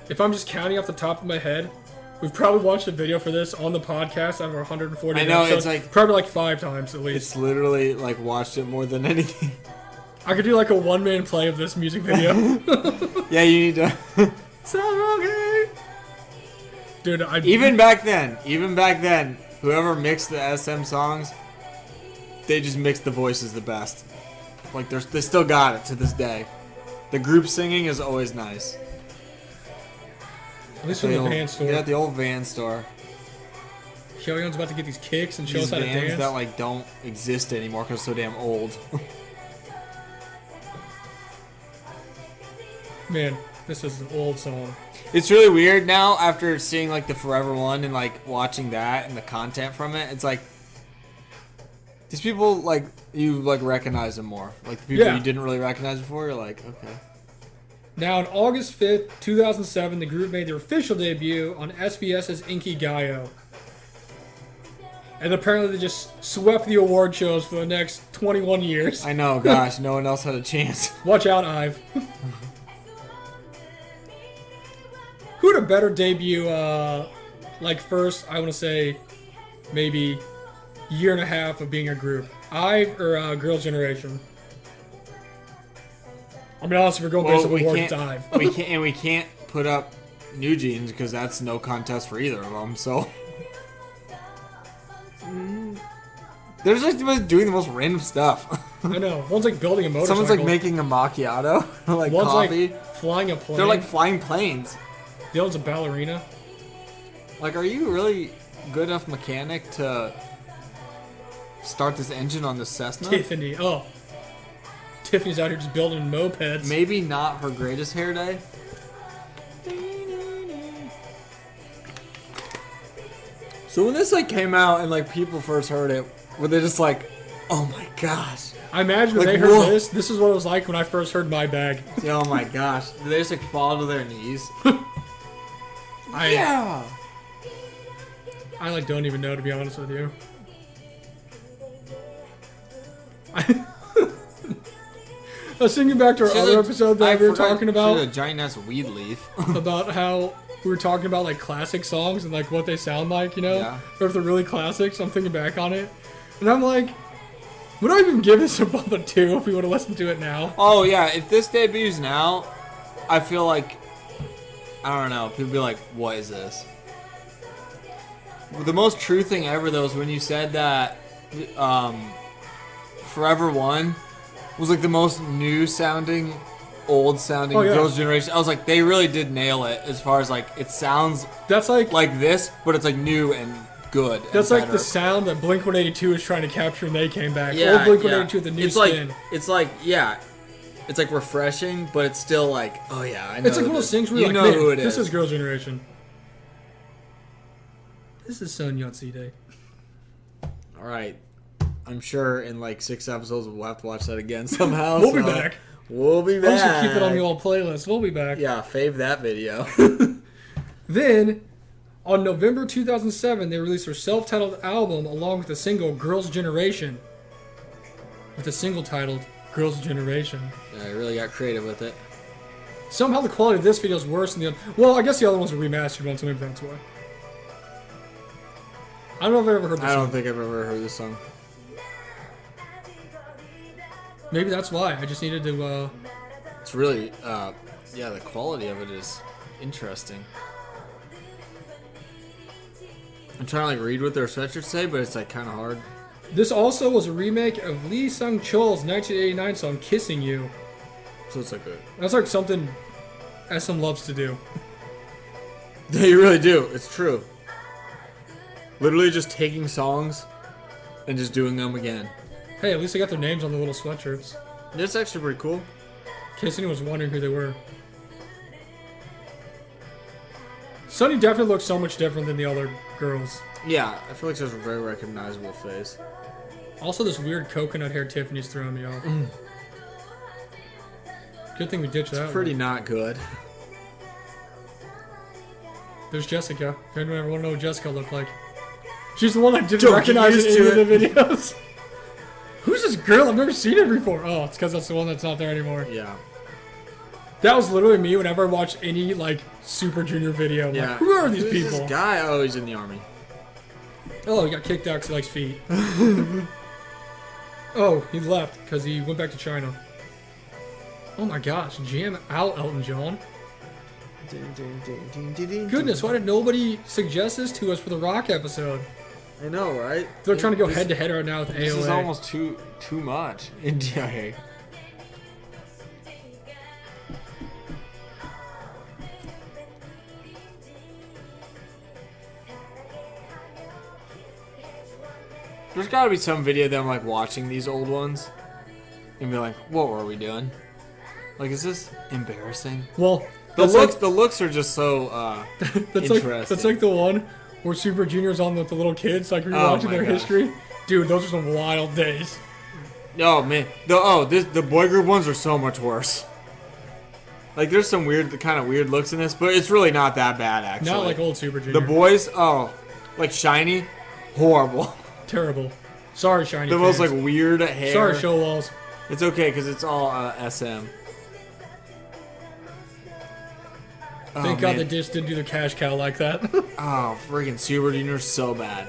if I'm just counting off the top of my head, we've probably watched a video for this on the podcast out of our 140 I know, episodes, it's like- probably like 5 times at least. It's literally like watched it more than anything. I could do like a one-man play of this music video. Yeah, you need to. Dude, Even back then, whoever mixed the SM songs, they just mixed the voices the best. Like they still got it to this day. The group singing is always nice. At least from the van store. Yeah, at the old van store. Hyoyeon's about to get these kicks and show These us how to vans dance. that like don't exist anymore because they're so damn old. Man, this is an old song. It's really weird now after seeing like the Forever One and like watching that and the content from it. It's like these people like you like recognize them more. Like the people Yeah. you didn't really recognize before. You're like, okay. Now, on August 5th, 2007, the group made their official debut on SBS's Inkigayo. And apparently they just swept the award shows for the next 21 years. I know, gosh, no one else had a chance. Watch out, Ive. Who had a better debut, like first, I want to say, maybe year and a half of being a group? Ive or Girls' Generation? I mean, honestly, if we're going based on awards, it's Ive. we can't put up New Jeans because that's no contest for either of them. So they're just doing the most random stuff. I know. One's like building a motorcycle. Someone's like making a macchiato, like One's coffee. like flying a plane. They're like flying planes. The other's a ballerina. Like, are you really good enough mechanic to start this engine on the Cessna? Tiffany. Oh. Tiffany's out here just building mopeds. Maybe not her greatest hair day. So when this like came out and like people first heard it, were they just like, "Oh my gosh"? I imagine when Like, they heard whoa. this is what it was like when I first heard My Bag. Oh my gosh! Did they just like fall to their knees? I like don't even know, to be honest with you. I was thinking back to our other episode that we were talking about. A giant ass weed leaf. About how we were talking about like classic songs and like what they sound like, you know, Yeah. or if they're really classics. I'm thinking back on it, and I'm like, would I even give this above a 2 if we would have listened to it now? Oh yeah, if this debuts now, I feel like I don't know. People be like, "What is this?" The most true thing ever though is when you said that Forever One was like the most new sounding, old sounding Oh, yeah. Girls' Generation. I was like, they really did nail it as far as like it sounds That's like this, but it's like new and good. and that's like better. the sound that Blink-182 was trying to capture when they came back. Yeah, Old Blink-182 with the new it's spin. like it's like refreshing, but it's still like, oh yeah, I know. It's like one of those things where you you're know like, who man, it this is. is Girls' Generation. This is Sun Yat-sen Day. All right, I'm sure in like 6 episodes we'll have to watch that again somehow. We'll be so back. We'll be I'm back. just gonna keep it on the old playlist. We'll be back. Yeah, fave that video. Then, on November 2007, they released their self-titled album along with the single Girls' Generation. With a single titled Girls' Generation. Yeah, I really got creative with it. Somehow the quality of this video is worse than the other. Well, I guess the other ones are remastered ones, so maybe that's why. I don't know if I've ever heard this I don't song. think I've ever heard this song. Maybe that's why. I just needed to, It's really, yeah, the quality of it is interesting. I'm trying to like read what their sweatshirts say, but it's like kind of hard. This also was a remake of Lee Sung-cheol's 1989 song Kissing You. So it's like a... That's like something SM loves to do. Yeah, you really do. It's true. Literally just taking songs and just doing them again. Hey, at least they got their names on the little sweatshirts. That's actually pretty cool. In case anyone was wondering who they were. Sunny definitely looks so much different than the other girls. Yeah, I feel like there's a very recognizable face. Also, this weird coconut hair Tiffany's throwing me off. Good thing we ditched that. Pretty one. not good. There's Jessica. If anyone ever want to know what Jessica looked like. She's the one I didn't Don't recognize get in used any to of the videos. Who's this girl? I've never seen her before. Oh, it's because that's the one that's not there anymore. Yeah. That was literally me whenever I watched any, like, Super Junior video. I'm Yeah. like, who are these Who's people? This guy? Oh, he's in the army. Oh, he got kicked out because he likes feet. Oh, he left because he went back to China. Oh my gosh, jam out Elton John. Goodness, why did nobody suggest this to us for the Rock episode? I know, right? They're trying to go head to head right now with AOA. This is almost too much. Yeah. There's got to be some video of them like watching these old ones and be like, "What were we doing? Like, is this embarrassing?" Well, the looks are just so that's interesting. That's like the one where Super Junior's on with the little kids, like rewatching their history. Dude, those are some wild days. Oh man, the boy group ones are so much worse. Like, there's some kind of weird looks in this, but it's really not that bad actually. Not like old Super Junior. The boys, like Shiny, horrible. Terrible. Sorry, Shiny. The most like weird hair. Sorry, show walls. It's okay because it's all SM. Thank God the Dish didn't do the cash cow like that. Oh, freaking Super Junior's so bad.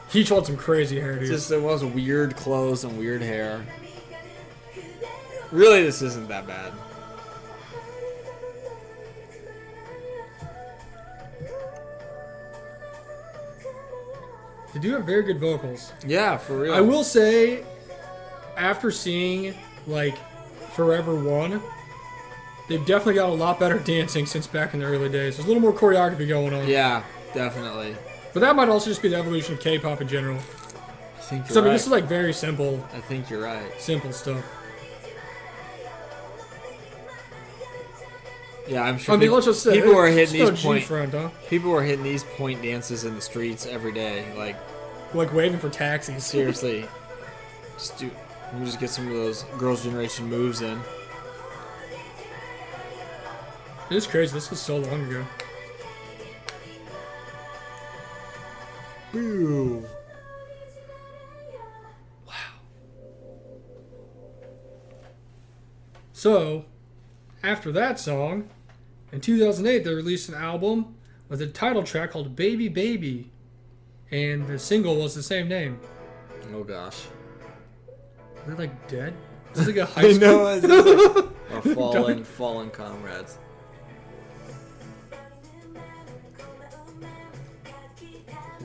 He showed some crazy hair, dude. Just it was weird clothes and weird hair. Really, this isn't that bad. They do have very good vocals. Yeah, for real. I will say, after seeing, like, Forever One, they've definitely got a lot better dancing since back in the early days. There's a little more choreography going on. Yeah, definitely. But that might also just be the evolution of K-pop in general. I think So, you're I mean, right. this is, like, very simple. I think you're right. Simple stuff. Yeah, I'm sure. I mean, let's just say people are hitting it's these no point. G-front, huh? People are hitting these point dances in the streets every day. Like waving for taxis. Seriously, let me just get some of those Girls' Generation moves in. It is crazy. This was so long ago. Boo. So, after that song, in 2008, they released an album with a title track called Baby Baby. And the single was the same name. Oh gosh. Are they like dead? Is this like a high I school? know. It's like fallen comrades.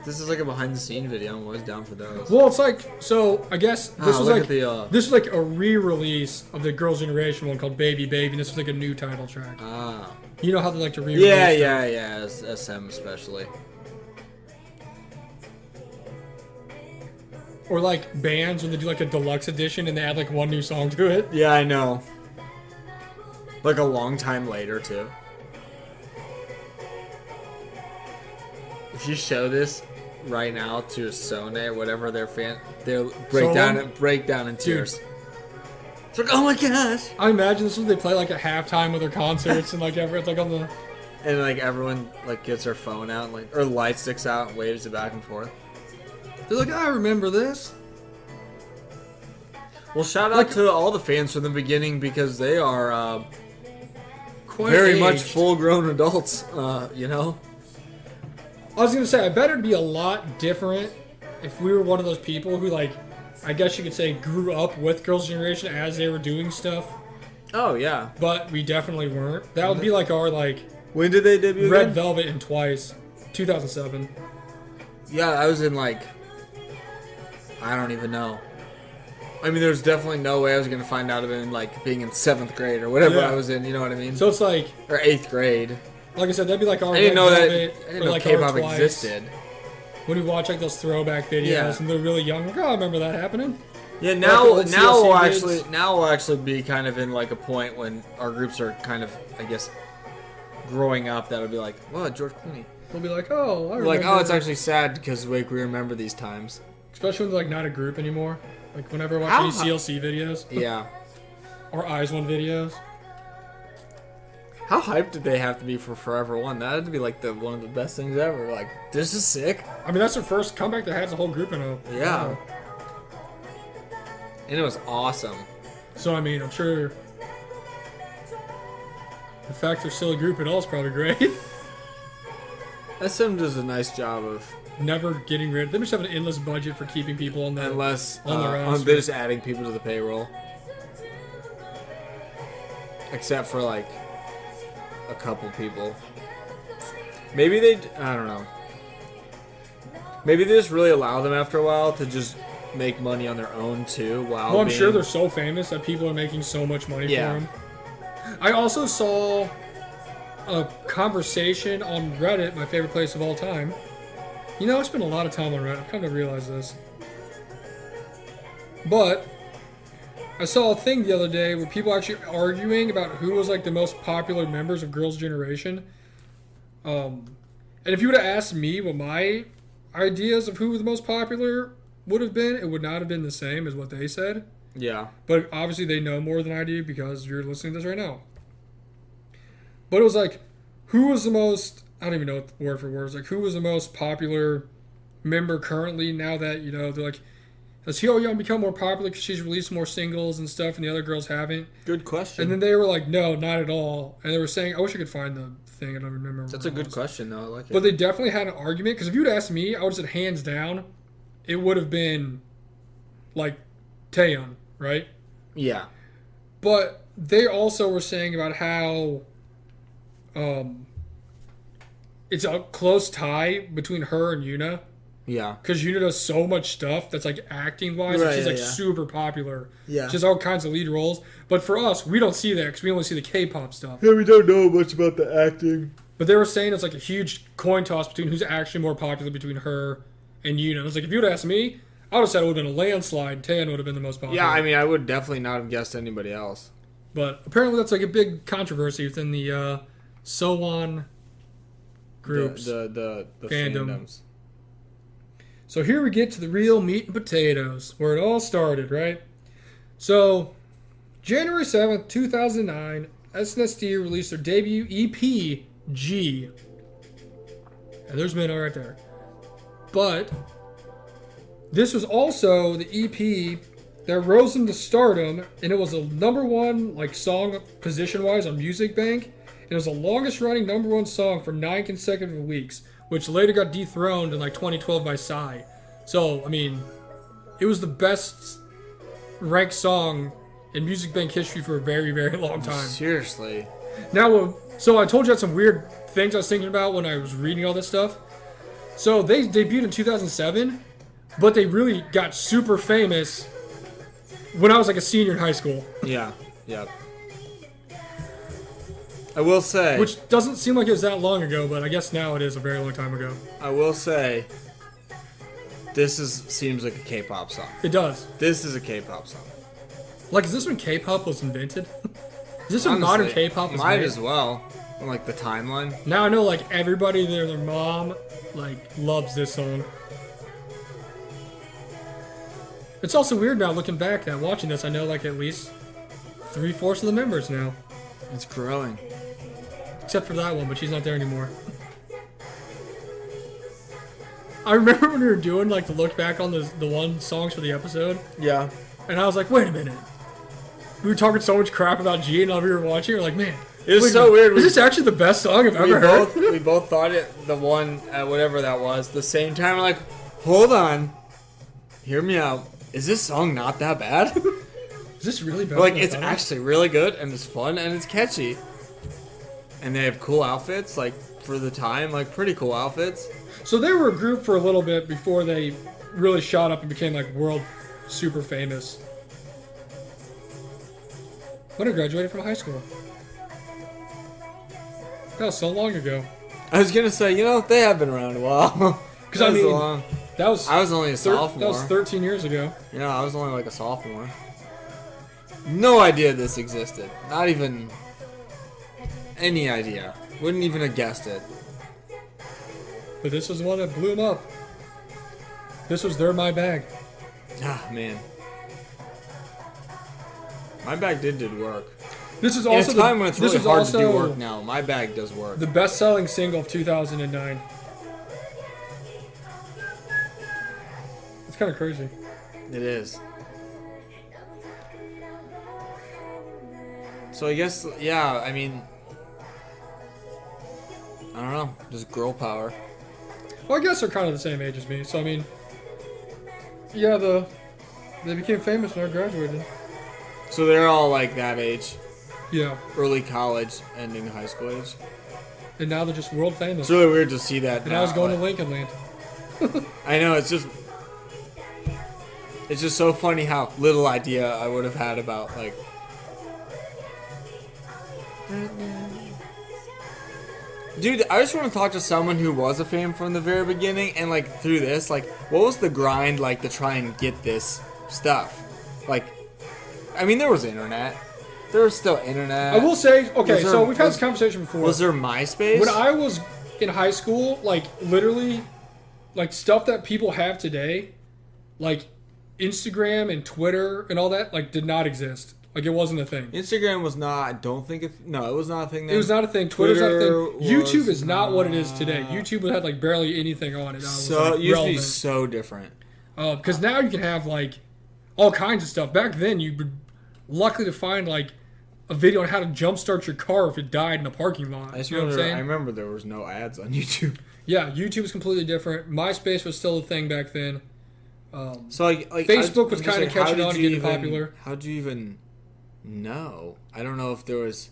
This is like a behind-the-scenes video. I'm always down for those. Well, it's like, so I guess this was look like at the, this was like a re-release of the Girls' Generation one called Baby Baby. And this was like a new title track. Ah. You know how they like to re-release Yeah. stuff? SM especially. Or like bands when they do like a deluxe edition and they add like one new song to it. Yeah, I know. Like a long time later too. If you show this right now to Sone or whatever their fan, they'll break down in tears. It's like, oh my gosh! I imagine this is what they play like at halftime of their concerts and like it's like on the. And like everyone like gets their phone out, and, like, or light sticks out and waves it back and forth. They're like, I remember this. Well, shout out to all the fans from the beginning because they are Quite very much aged. full-grown adults. You know. I was gonna say, I bet it'd be a lot different if we were one of those people who, like, I guess you could say, grew up with Girls' Generation as they were doing stuff, Oh yeah. but we definitely weren't. That would be like our, like, When did they debut? Red again? Velvet and Twice, 2007. Yeah, I was in like, I don't even know. I mean, there's definitely no way I was gonna find out of it in like being in 7th grade or whatever Yeah. I was in. You know what I mean? So it's like, Or 8th grade. like I said, that'd be like our I didn't Red know that. Velvet, I didn't or know like K-pop our Twice. existed. When we watch like those throwback videos Yeah. and they're really young, like, oh, I remember that happening. Yeah, Like now old now we'll CLC actually be kind of in like a point when our groups are kind of, I guess, growing up. That'll be like, oh, George Clooney. We'll be like, oh, I remember. Like, oh, it's actually sad because we remember these times. Especially when they're like not a group anymore. Like whenever I watch How any hi- CLC videos Yeah. or Eyes One videos. How hyped did they have to be for Forever One? That had to be like one of the best things ever. Like, this is sick. I mean, that's their first comeback that has a whole group in it. Yeah. And it was awesome. So I mean, I'm sure the fact they're still a group at all is probably great. SM does a nice job of, Never getting rid. They must have an endless budget for keeping people on that. unless On the roster. they're just adding people to the payroll. except for like a couple people. Maybe they, I don't know. Maybe they just really allow them after a while to just make money on their own too. While Well, I'm sure they're so famous that people are making so much money for them. I also saw a conversation on Reddit, my favorite place of all time. You know, I spend a lot of time on Reddit. I've come to realize this. But I saw a thing the other day where people actually arguing about who was like the most popular members of Girls' Generation. And if you would have asked me what my ideas of who the most popular would have been, it would not have been the same as what they said. Yeah. But obviously they know more than I do because you're listening to this right now. But it was like, who was the most, I don't even know what the word for word is, like who was the most popular member currently now that, you know, they're like, has Hyo Young become more popular because she's released more singles and stuff and the other girls haven't? Good question. And then they were like, no, not at all. And they were saying, I wish I could find the thing. I don't remember. That's a good question, though. I like it. But they definitely had an argument because if you'd asked me, I would have said hands down, it would have been like Taeyeon, right? Yeah. But they also were saying about how it's a close tie between her and Yuna. Yeah. Because Yuna does so much stuff that's like acting wise. Right, She's like yeah. super popular. Yeah. She has all kinds of lead roles. But for us, we don't see that because we only see the K-pop stuff. Yeah, we don't know much about the acting. But they were saying it's like a huge coin toss between who's actually more popular between her and Yuna. I was like, if you would ask me, I would have said it would have been a landslide. Taeyeon would have been the most popular. Yeah, I mean, I would definitely not have guessed anybody else. But apparently that's like a big controversy within the Sowon groups. The Fandom. fandoms. So here we get to the real meat and potatoes, where it all started, right? So, January 7th, 2009, SNSD released their debut EP, G. And there's Minho right there. But, this was also the EP that rose into stardom, and it was a number one like song position-wise on Music Bank. And it was the longest-running number one song for 9 consecutive weeks, which later got dethroned in like 2012 by Psy. So, I mean, it was the best ranked song in Music Bank history for a very, very long time. Seriously. Now, so I told you I had some weird things I was thinking about when I was reading all this stuff. So they debuted in 2007, but they really got super famous when I was like a senior in high school. Yeah. Yeah. I will say. Which doesn't seem like it was that long ago, but I guess now it is a very long time ago. I will say. Seems like a K-pop song. It does. This is a K-pop song. Like, is this when K-pop was invented? Is this when Honestly, modern K-pop was might made? as well. On, like, the timeline. Now I know, like, everybody, their mom, like, loves this song. It's also weird now, looking back, that watching this, I know, like, at least 3/4 of the members now. It's growing. Except for that one, but she's not there anymore. I remember when we were doing, like, the look back on the one songs for the episode, Yeah. and I was like, wait a minute. We were talking so much crap about G, and we were watching, we were like, man. It was wait a so minute, weird. Is this actually the best song I've We ever heard? both thought it, the one, whatever that was, the same time. We're like, hold on. Hear me out. Is this song not that bad? Is this really bad? Like, it's actually really good, and it's fun, and it's catchy. And they have cool outfits, like, for the time, like, pretty cool outfits. So they were a group for a little bit before they really shot up and became, like, world super famous. When I graduated from high school. That was so long ago. I was gonna say, they have been around a while. Because, I mean, I was only a sophomore. That was 13 years ago. I was only like a sophomore. No idea this existed. Not even any idea. Wouldn't even have guessed it. But this was the one that blew them up. This was their My Bag. Ah, man. My bag did work. This is In also a time when it's really hard to do also work now, my bag does work. the best-selling single of 2009. It's kind of crazy. It is. So I guess, yeah, I mean, I don't know, just girl power. Well, I guess they're kind of the same age as me, so I mean, yeah, they became famous when I graduated. So they're all like that age. Yeah. early college, ending high school age. And now they're just world famous. It's really weird to see that. And now he's going to Lincoln Land. I know, it's just so funny how little idea I would have had about, like... Dude, I just want to talk to someone who was a fan from the very beginning, and, like, through this, like, what was the grind, like, to try and get this stuff? Like, I mean, there was internet. There was still internet. I will say, okay, so we've had this conversation before. Was there MySpace? When I was in high school, like, literally, like, stuff that people have today, like, Instagram and Twitter and all that, like, did not exist. Like, it wasn't a thing. Instagram was not, I don't think it, no, it was not a thing then. It was not a thing. Twitter's not a thing. Twitter YouTube is not what it is not- today. YouTube had, like, barely anything on it. Now So, it it used to be relevant. so different. Because now you can have, like, all kinds of stuff. Back then, you were lucky to find, like, a video on how to jumpstart your car if it died in a parking lot. I just You know what I'm remember, saying? I remember there was no ads on YouTube. Yeah, YouTube was completely different. MySpace was still a thing back then. So like Facebook was I'm just kinda like, how catching did on and you getting even- popular. How'd you even know? I don't know if there was.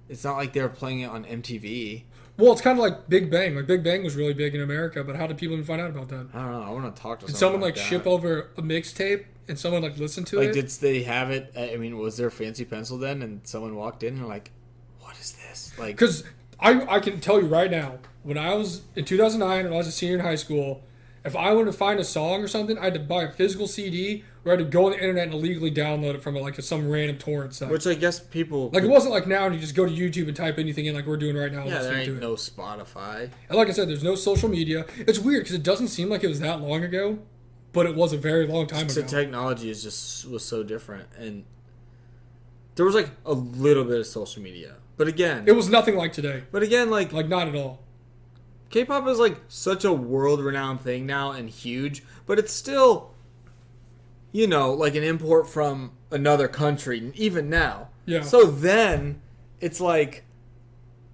It's not like they were playing it on MTV. Well, it's kind of like Big Bang. Like, Big Bang was really big in America, but how did people even find out about that? I don't know. I want to talk to Did someone someone, like, that. ship over a mixtape and someone, like, listen to Like, it? did they have it? I mean, was there a fancy pencil then? And someone walked in and like, what is this? Like, Because I can tell you right now, when I was in 2009, when I was a senior in high school, if I wanted to find a song or something, I had to buy a physical CD or I had to go on the internet and illegally download it from like some random torrent site. which I guess people Like, it wasn't like now and you just go to YouTube and type anything in like we're doing right now. and Yeah, there listening to ain't it. no Spotify. And like I said, there's no social media. It's weird because it doesn't seem like it was that long ago, but it was a very long time So ago. technology was so different, and there was like a little bit of social media, but again, It was nothing like today. like Like, not at all. K-pop is like such a world-renowned thing now and huge, but it's still, you know, like an import from another country, even now. Yeah. So then, it's like,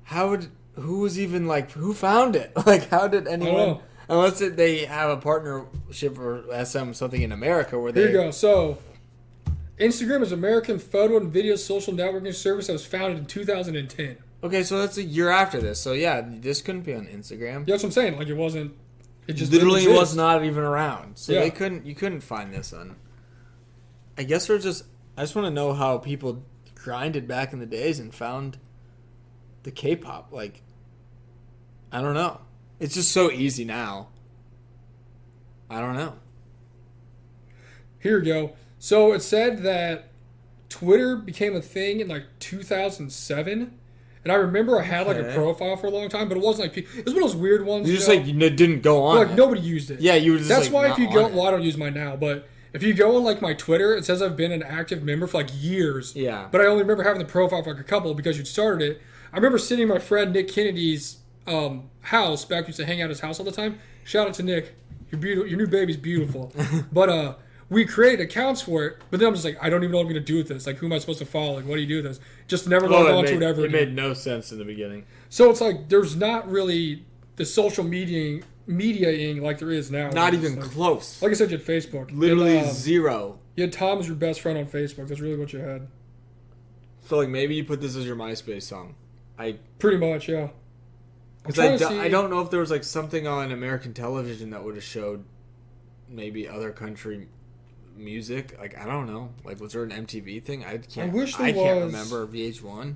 who was even like, who found it? Like, how did anyone? know. Unless they have a partnership or SM something in America where they. Here you go. So, Instagram is American photo and video social networking service that was founded in 2010. Okay, so that's a year after this. So yeah, this couldn't be on Instagram. Yeah, that's what I'm saying. Like, it wasn't. It just Literally didn't was exist. not even around. So Yeah. you couldn't find this on. I guess I just want to know how people grinded back in the days and found the K-pop. Like, I don't know. It's just so easy now. I don't know. Here we go. So it said that Twitter became a thing in like 2007. And I remember I had like a Okay. profile for a long time, but it wasn't like it was one of those weird ones. You just know? like didn't go on. like it. nobody used it. Yeah, you were just. That's like, why not if you on go, it. well, I don't use mine now, but if you go on like my Twitter, it says I've been an active member for like years. Yeah. But I only remember having the profile for like a couple because you'd started it. I remember sitting in my friend Nick Kennedy's house back. We used to hang out at his house all the time. Shout out to Nick. You're beautiful. Your new baby's beautiful. But we created accounts for it. But then I'm just like, I don't even know what I'm gonna do with this. Like, who am I supposed to follow? Like, what do you do with this? Just never logged on to it ever. It again. made no sense in the beginning. So it's like there's not really the social mediaing like there is now. Not It's even like, close. like I said, you had Facebook. Literally And, zero. you had Tom as your best friend on Facebook. That's really what you had. So like maybe you put this as your MySpace song. Pretty much, yeah. I'm Because trying to see. I don't know if there was like something on American television that would have showed maybe other country music. Like I don't know. Like was there an MTV thing? I can't. wish there I can't was. remember VH1.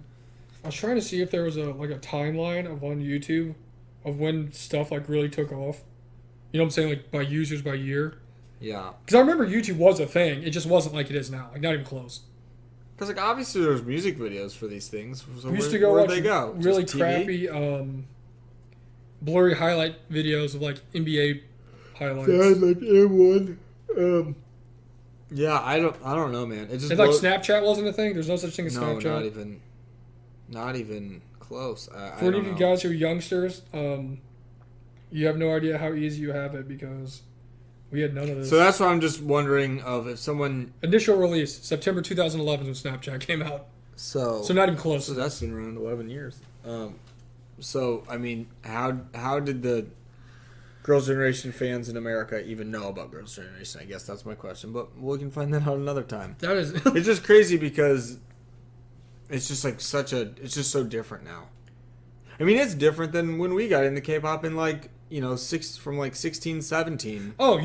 I was trying to see if there was a timeline of on YouTube of when stuff like really took off. You know what I'm saying? Like by users by year. Yeah. Because I remember YouTube was a thing. It just wasn't like it is now. Like not even close. Because like obviously there's music videos for these things. So We used to go where'd watch they go? really Just TV? crappy, blurry highlight videos of like NBA highlights. like M1. Yeah, I don't know, man. It just And like blows- Snapchat wasn't a thing. There's no such thing as No, Snapchat. not even close. I For any don't of you know. guys who are youngsters, you have no idea how easy you have it because we had none of this. So that's why I'm just wondering of if someone. Initial release, September 2011 is when Snapchat came out. So So not even close. So that's been around 11 years. So I mean, how did the Girls' Generation fans in America even know about Girls' Generation? I guess that's my question, but we can find that out another time. That is. It's just crazy because it's just like it's just so different now. I mean, it's different than when we got into K-pop in like, from like 16, 17. Oh,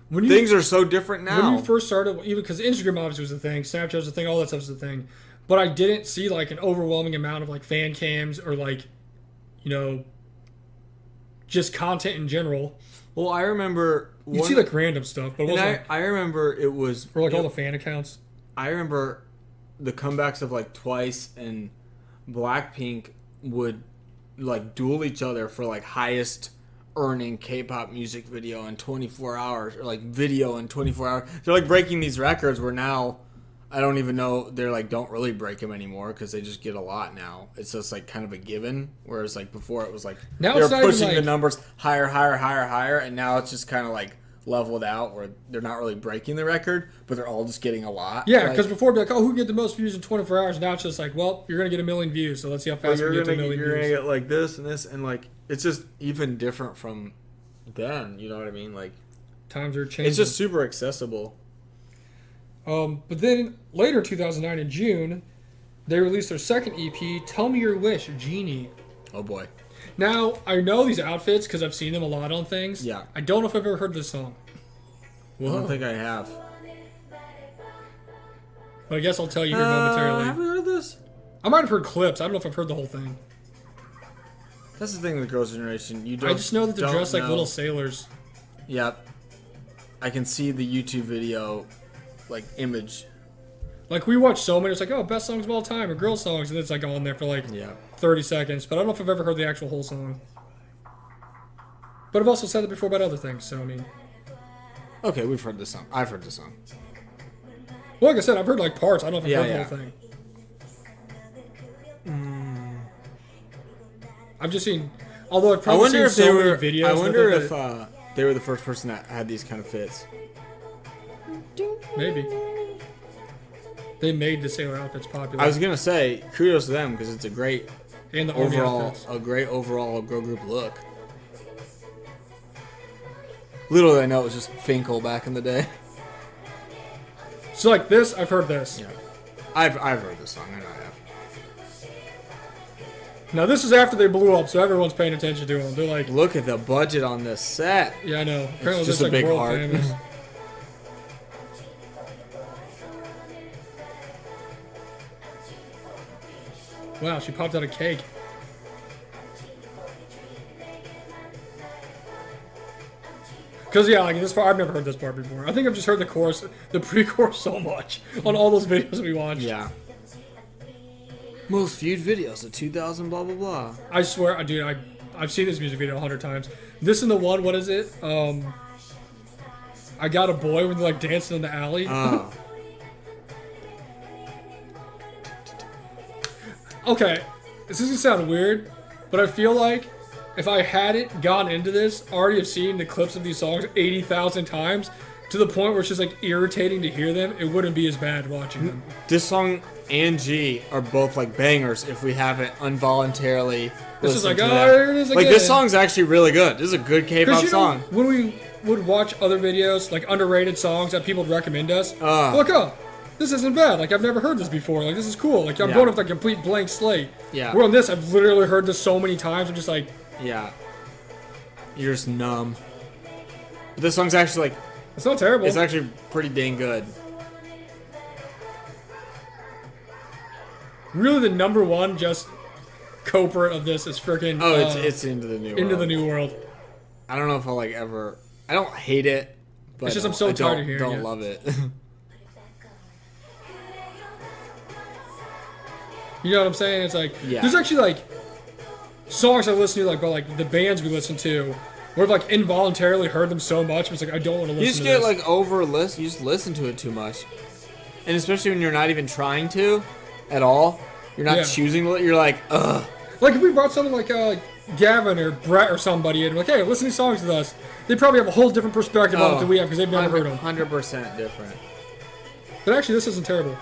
when Things are so different now. When you first started, even because Instagram obviously was a thing, Snapchat was a thing, all that stuff was a thing. But I didn't see like an overwhelming amount of like fan cams or like, just content in general. Well, I remember You see like random stuff, but it wasn't I remember it was or like all the fan accounts. I remember the comebacks of like Twice and Blackpink would like duel each other for like highest earning K-pop music video in 24 hours or like video in 24 hours. They're like breaking these records where now I don't even know, they're like don't really break them anymore because they just get a lot now. It's just like kind of a given, whereas like before it was like now they were it's not even pushing like, the numbers higher, and now it's just kind of like leveled out where they're not really breaking the record, but they're all just getting a lot. Yeah, because before it'd be like, oh, who can get the most views in 24 hours? Now it's just like, well, you're gonna get 1 million views, so let's see how fast we get to 1 million You're views. gonna get like this and this, and like it's just even different from then. You know what I mean? Like Times are changing. it's just super accessible. But then later in 2009 in June, they released their second EP, Tell Me Your Wish, Genie. Oh boy. Now, I know these outfits because I've seen them a lot on things. Yeah. I don't know if I've ever heard this song. I don't think I have. But I guess I'll tell you here momentarily. Have we heard this? I might have heard clips. I don't know if I've heard the whole thing. That's the thing with Girls' Generation. You don't. I just know that they're don't dressed like know. little sailors. Yep. I can see the YouTube video, like image. Like we watch so many, it's like, oh, best songs of all time or girl songs, and it's like on there for like 30 seconds. But I don't know if I've ever heard the actual whole song. But I've also said that before about other things, so I mean. Okay, we've heard this song. I've heard this song. Well, like I said, I've heard like parts. I don't know if I've heard Yeah, the whole thing. I've just seen, although I've probably seen so many videos. I wonder with if it, they were the first person that had these kind of fits. maybe they made the sailor outfits popular. I was gonna say kudos to them because it's a great and the army overall outfits. girl group look. Little did I know it was just Finkel back in the day. So like this, I've heard this. Yeah, I've heard this song. I know I have. Now this is after they blew up, so everyone's paying attention to them. They're like, Look at the budget on this set. yeah, I know. Apparently, just this a like big world heart. famous. Wow, she popped out a cake. Because, yeah, like this part, I've never heard this part before. I think I've just heard the chorus, the pre-chorus so much on all those videos we watched. Yeah. Most viewed videos of 2000 blah blah blah. I swear, dude, I've seen this music video 100 times. This and the one, what is it? I Got a Boy when they're like dancing in the alley. Oh. Okay, this is gonna sound weird, but I feel like if I hadn't gone into this, already have seen the clips of these songs 80,000 times, to the point where it's just like irritating to hear them, it wouldn't be as bad watching them. This song and G are both like bangers if we haven't involuntarily This is listened like, to oh, them. there it is Like again. this song's actually really good. This is a good K-pop song. When we would watch other videos, like underrated songs that people would recommend us, look up. This isn't bad. Like, I've never heard this before. Like, this is cool. Like, I'm Yeah. going with a complete blank slate. Yeah. Where on this, I've literally heard this so many times. I'm just like, Yeah. You're just numb. But this song's actually like, it's not terrible. it's actually pretty dang good. Really, the number one just culprit of this is freaking. Oh, it's Into the New World. Into the New World. I don't know if I'll like ever. I don't hate it, but It's just I'm so I tired of hearing don't it. love it. You know what I'm saying? It's like Yeah. there's actually like songs I listen to, like by like the bands we listen to, where I've like involuntarily heard them so much. It's like I don't want to listen. You just to get this. like over listen. You just listen to it too much, and especially when you're not even trying to, at all. You're not Yeah. choosing. You're like, ugh. Like if we brought someone like Gavin or Brett or somebody in, like, hey, listen to these songs with us. They probably have a whole different perspective on it than we have because they've never heard them. 100% different. But actually, this isn't terrible.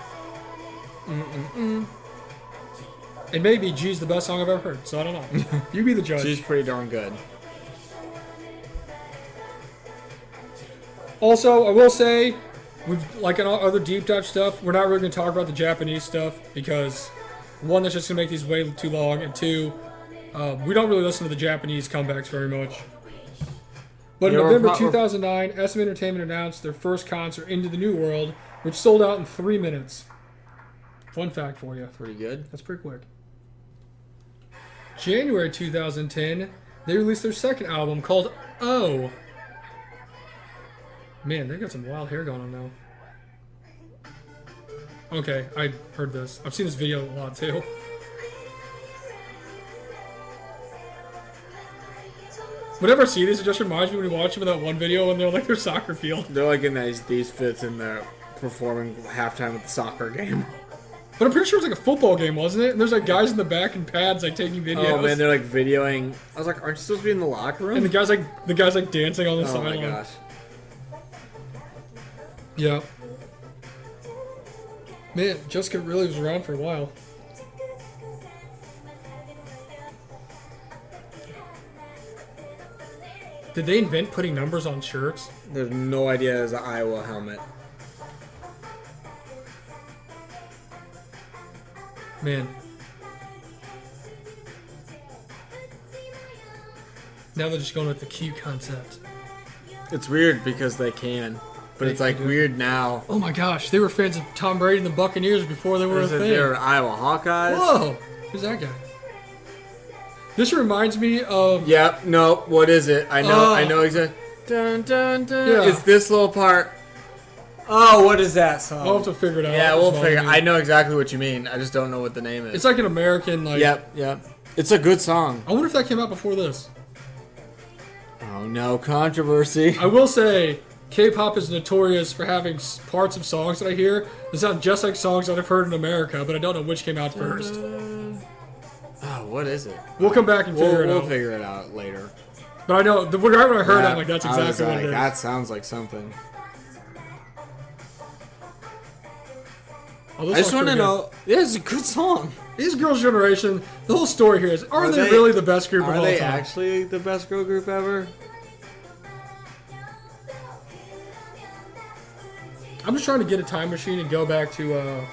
And maybe G's the best song I've ever heard, so I don't know. You be the judge. She's pretty darn good. Also, I will say, we've like in all other deep dive stuff, we're not really going to talk about the Japanese stuff because One, that's just gonna make these way too long, and two, we don't really listen to the Japanese comebacks very much. But in Yeah, November 2009, SM Entertainment announced their first concert, Into the New World, which sold out in 3 minutes. Fun fact for you. Pretty good. That's pretty quick. January 2010, they released their second album called Oh. Man, they got some wild hair going on now. Okay, I heard this. I've seen this video a lot too. Whenever I see this, it just reminds me when we watch them in that one video when they're like their soccer field. They're like in these fits and they're performing halftime at the soccer game. But I'm pretty sure it was like a football game, wasn't it? And there's like guys in the back in pads like taking videos. Oh man, they're like videoing. I was like, aren't you supposed to be in the locker room? And the guys like dancing on the sideline. Oh my gosh. Yeah. Man, Jessica really was around for a while. Did they invent putting numbers on shirts? There's no idea there's an Iowa helmet. Man. Now they're just going with the Q concept. It's weird because they can. But it's like weird now. Oh my gosh, they were fans of Tom Brady and the Buccaneers before they were a thing. They were Iowa Hawkeyes. Whoa! Who's that guy? This reminds me of... Yep, no, what is it? I know exactly. Dun, dun, dun. Yeah. It's this little part. Oh, what is that song? I'll have to figure it out. Yeah, we'll figure it. I know exactly what you mean. I just don't know what the name is. It's like an American, like... Yep. It's a good song. I wonder if that came out before this. Oh no, controversy. I will say, K-pop is notorious for having parts of songs that I hear that sound just like songs that I've heard in America, but I don't know which came out first. Oh, what is it? We'll come back and figure it out. We'll figure it out later. But I know, whenever I heard it, I'm like, that's I was exactly what it is. That sounds like something. Oh, I just want to know. Yeah, it's a good song. These Girls' Generation, the whole story here is, are they really the best group of all time? Are they actually the best girl group ever? I'm just trying to get a time machine and go back to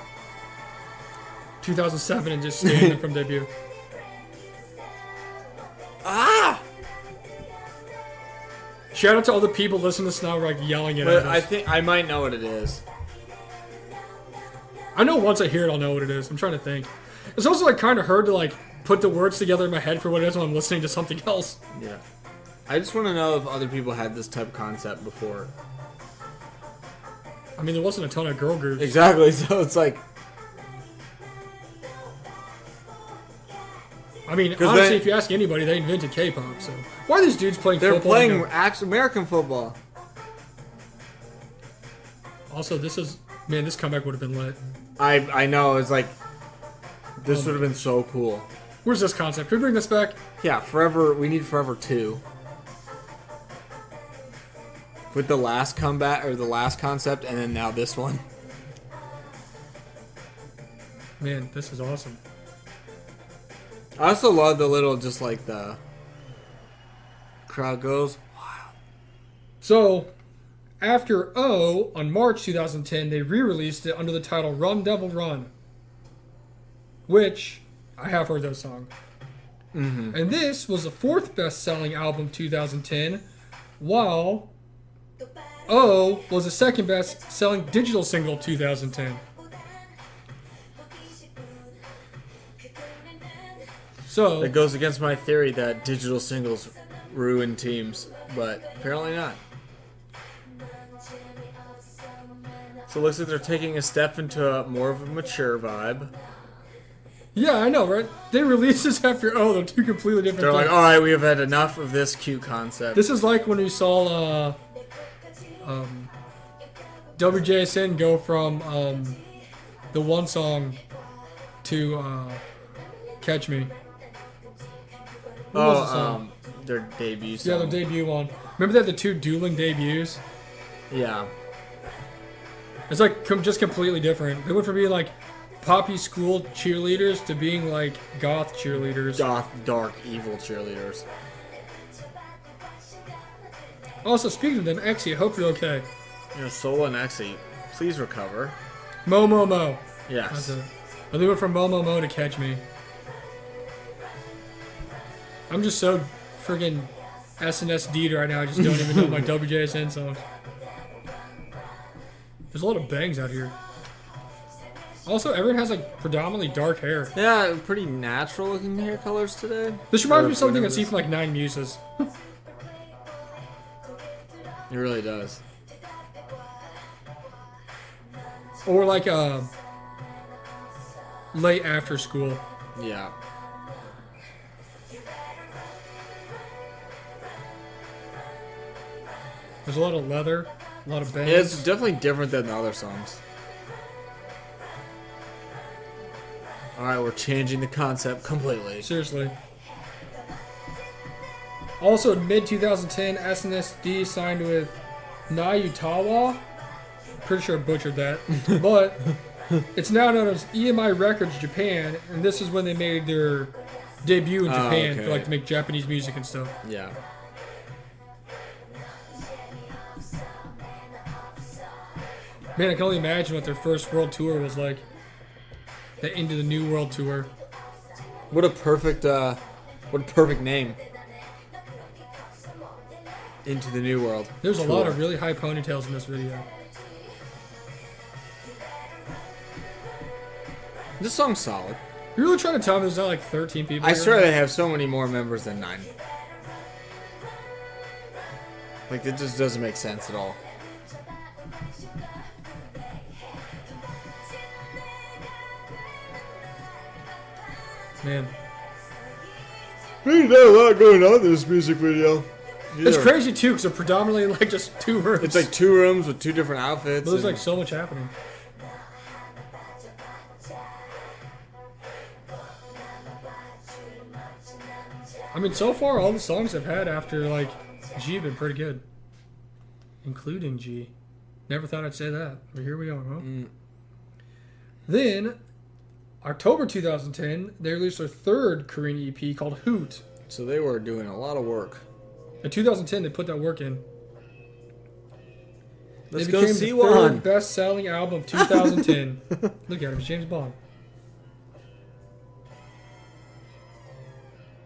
2007 and just stand them from debut. Ah! Shout out to all the people listening to this now, like yelling at us. I think I might know what it is. I know once I hear it, I'll know what it is. I'm trying to think. It's also like kind of hard to like put the words together in my head for what it is when I'm listening to something else. Yeah. I just want to know if other people had this type of concept before. I mean, there wasn't a ton of girl groups. Exactly, so it's like... I mean, honestly, if you ask anybody, they invented K-pop, so... Why are these dudes playing football? They're playing actual American football. Also, this is... Man, this comeback would have been lit. I know, it's like... This would have been so cool. Where's this concept? Can we bring this back? Yeah, Forever... We need Forever 2. With the last comeback, or the last concept, and then now this one. Man, this is awesome. I also love the little, just like the crowd goes, wow. So, after O, on March 2010, they re-released it under the title Run Devil Run. Which, I have heard that song. Mm-hmm. And this was the fourth best-selling album of 2010, while O was the second best-selling digital single of 2010. So it goes against my theory that digital singles ruin teams, but apparently not. So it looks like they're taking a step into more of a mature vibe. Yeah, I know, right? They released this after O. They're two completely different They're things. like, all right, we have had enough of this cute concept. This is like when we saw WJSN go from the one song to Catch Me. What was the song? Their debut song. Yeah, their debut one. Remember they had the two dueling debuts? Yeah. It's like just completely different. They went from being like poppy school cheerleaders to being like goth cheerleaders. Goth, dark, evil cheerleaders. Also, speaking of them, Exy, I hope you're okay. You know, Sola and Exy, please recover. Mo. Yes. That's it. And they went from Mo Mo Mo to Catch Me. I'm just so friggin' SNSD right now. I just don't even know my WJSN songs. There's a lot of bangs out here. Also, everyone has like predominantly dark hair. Yeah, pretty natural looking hair colors today. This reminds me of something I see from like Nine Muses. It really does. Or like late after school. Yeah. There's a lot of leather, a lot of bangs. Yeah, it's definitely different than the other songs. Alright, we're changing the concept completely. Seriously. Also, in mid-2010, SNSD signed with Nayutawa. Pretty sure I butchered that. But it's now known as EMI Records Japan, and this is when they made their debut in Japan okay. for like to make Japanese music and stuff. Yeah. Man, I can only imagine what their first world tour was like. The Into the New World tour. What a perfect name. Into the New World. There's a Tour. lot of really high ponytails in this video. This song's solid. You're really trying to tell me there's not like 13 people I here? swear they have so many more members than 9. Like, it just doesn't make sense at all. Man. There's not a lot going on in this music video. It's crazy too, because they're predominantly like just 2 rooms. It's like 2 rooms with 2 different outfits. But there's and- like so much happening. I mean, so far all the songs I've had after like G have been pretty good, including G. Never thought I'd say that, but here we are, huh? Then, October 2010, they released their 3rd Korean EP called Hoot. So they were doing a lot of work. In 2010, they put that work in. Let's They go became see the one. 3rd best-selling album of 2010. Look at him, it's James Bond.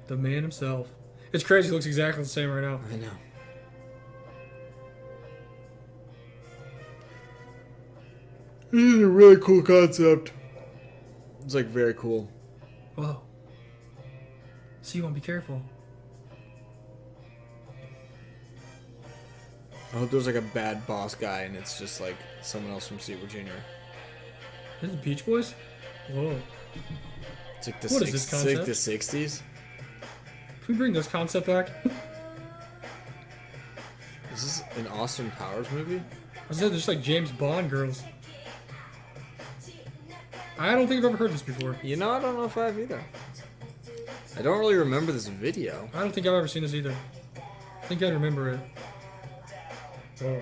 The man himself. It's crazy, he looks exactly the same right now. I know. This is a really cool concept. It's like very cool. Whoa. So you want to be careful. I hope there's like a bad boss guy and it's just like someone else from Super Junior. This is Beach Boys? Whoa. It's like the, What is this it's like concept? the 60s. Can we bring this concept back? Is this an Austin Powers movie? I said there's like James Bond girls. I don't think I've ever heard this before. You know, I don't know if I have either. I don't really remember this video. I don't think I've ever seen this either. I think I remember it. Oh.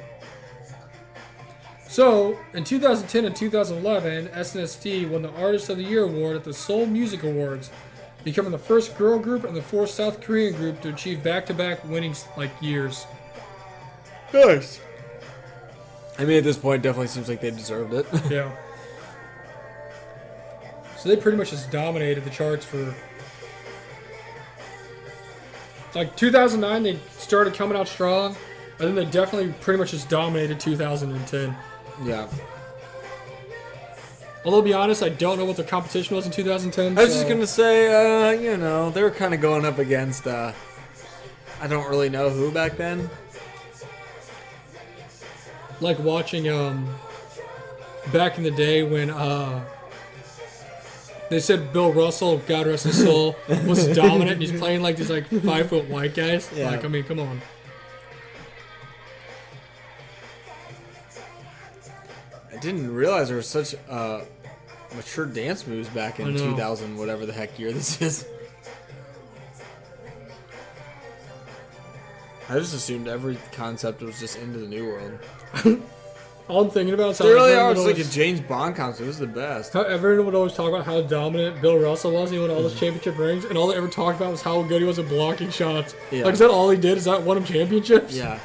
So, in 2010 and 2011, SNSD won the Artist of the Year award at the Seoul Music Awards, becoming the first girl group and the 4th South Korean group to achieve back-to-back winning years. Nice. I mean, at this point, it definitely seems like they deserved it. Yeah. So they pretty much just dominated the charts for... Like, 2009, they started coming out strong, and then they definitely pretty much just dominated 2010. Yeah. Although, to be honest, I don't know what the competition was in 2010. I was just gonna say, you know, they were kind of going up against, I don't really know who back then. Like watching, back in the day when, they said Bill Russell, God rest his soul, was dominant, and he's playing like these, like, 5-foot white guys. Yeah. Like, I mean, come on. I didn't realize there was such mature dance moves back I in know. 2000, whatever the heck year this is. I just assumed every concept was just into the new world. All I'm thinking about is how They really everyone are. would It's like a always- James Bond concept. This is the best. how everyone would always talk about how dominant Bill Russell was. He won all those championship rings, and all they ever talked about was how good he was at blocking shots. Yeah. Like, is that all he did? Is that won him championships? Yeah.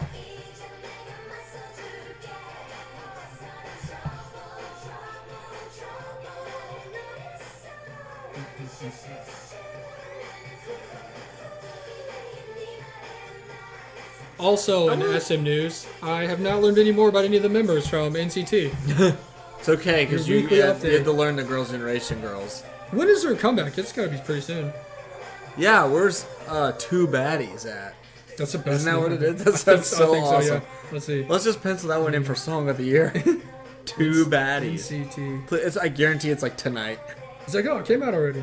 Also, in SM news, I have not learned any more about any of the members from NCT. It's okay, because Your you weekly had update. to learn the Girls' Generation girls. When is their comeback? It's got to be pretty soon. Yeah, where's Two Baddies at? That's the best. Isn't that what it name. is? That sounds I so think awesome. So, yeah. Let's see. Let's just pencil that one in for Song of the Year. Two Baddies. NCT. I guarantee it's like tonight. It's like, oh, it came out already.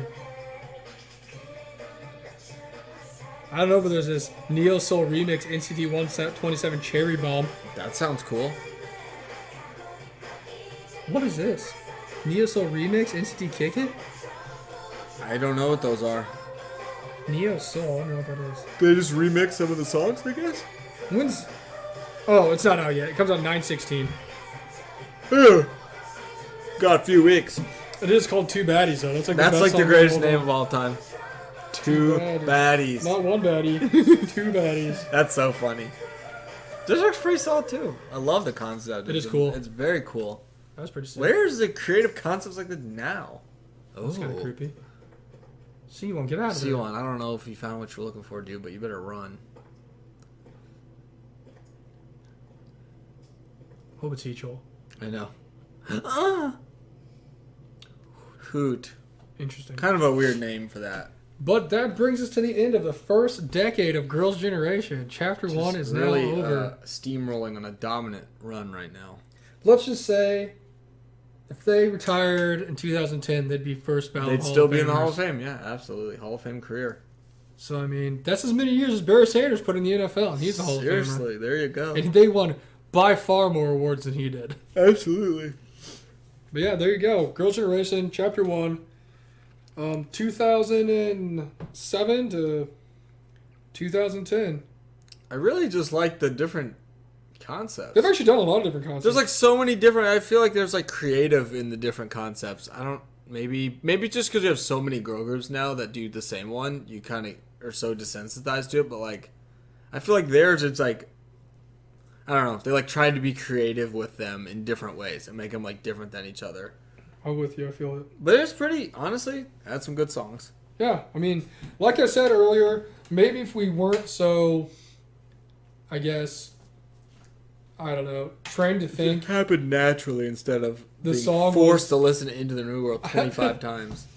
I don't know, but there's this Neo Soul remix NCT 127 Cherry Bomb. That sounds cool. What is this? Neo Soul remix NCT Kick It? I don't know what those are. Neo Soul, I don't know what that is. They just remix some of the songs, I guess? When's... Oh, it's not out yet. It comes out 9/16. Ugh. Got a few weeks. It is called Two Baddies, though. That's like That's the, like best the song greatest of all name time. of all time. Two Baddies. Not one baddie. Two baddies. That's so funny. This looks pretty solid too. I love the concept. It is cool. It's very cool. That's pretty sick. Where's the creative concepts like this now? That's kind of creepy. C1, get out of there. C1, I don't know if you found what you're looking for, dude, but you better run. Hope it's Ichol. I know. Hoot. Interesting. Kind of a weird name for that. But that brings us to the end of the first decade of Girls' Generation. Chapter 1 is really, now over. Steamrolling on a dominant run right now. Let's just say, if they retired in 2010, they'd be first ballot They'd Hall still of be in the Hall Famers. of Fame, yeah, absolutely. Hall of Fame career. So, I mean, that's as many years as Barry Sanders put in the NFL. He's a Hall of Famer. Seriously, there you go. And they won by far more awards than he did. Absolutely. But yeah, there you go. Girls' Generation, Chapter 1. 2007 to 2010. I really just like the different concepts. They've actually done a lot of different concepts. There's like so many different. I feel like there's like creative in the different concepts. I don't. Maybe just because you have so many girl groups now that do the same one, you kind of are so desensitized to it. But like, I feel like theirs, it's like, I don't know. They like tried to be creative with them in different ways and make them like different than each other. I'm with you. I feel it. But it's pretty, honestly, had some good songs. Yeah, I mean, like I said earlier, maybe if we weren't so, I guess, I don't know, trained to think. It happened naturally instead of The being song forced to listen to Into the New World 25 times.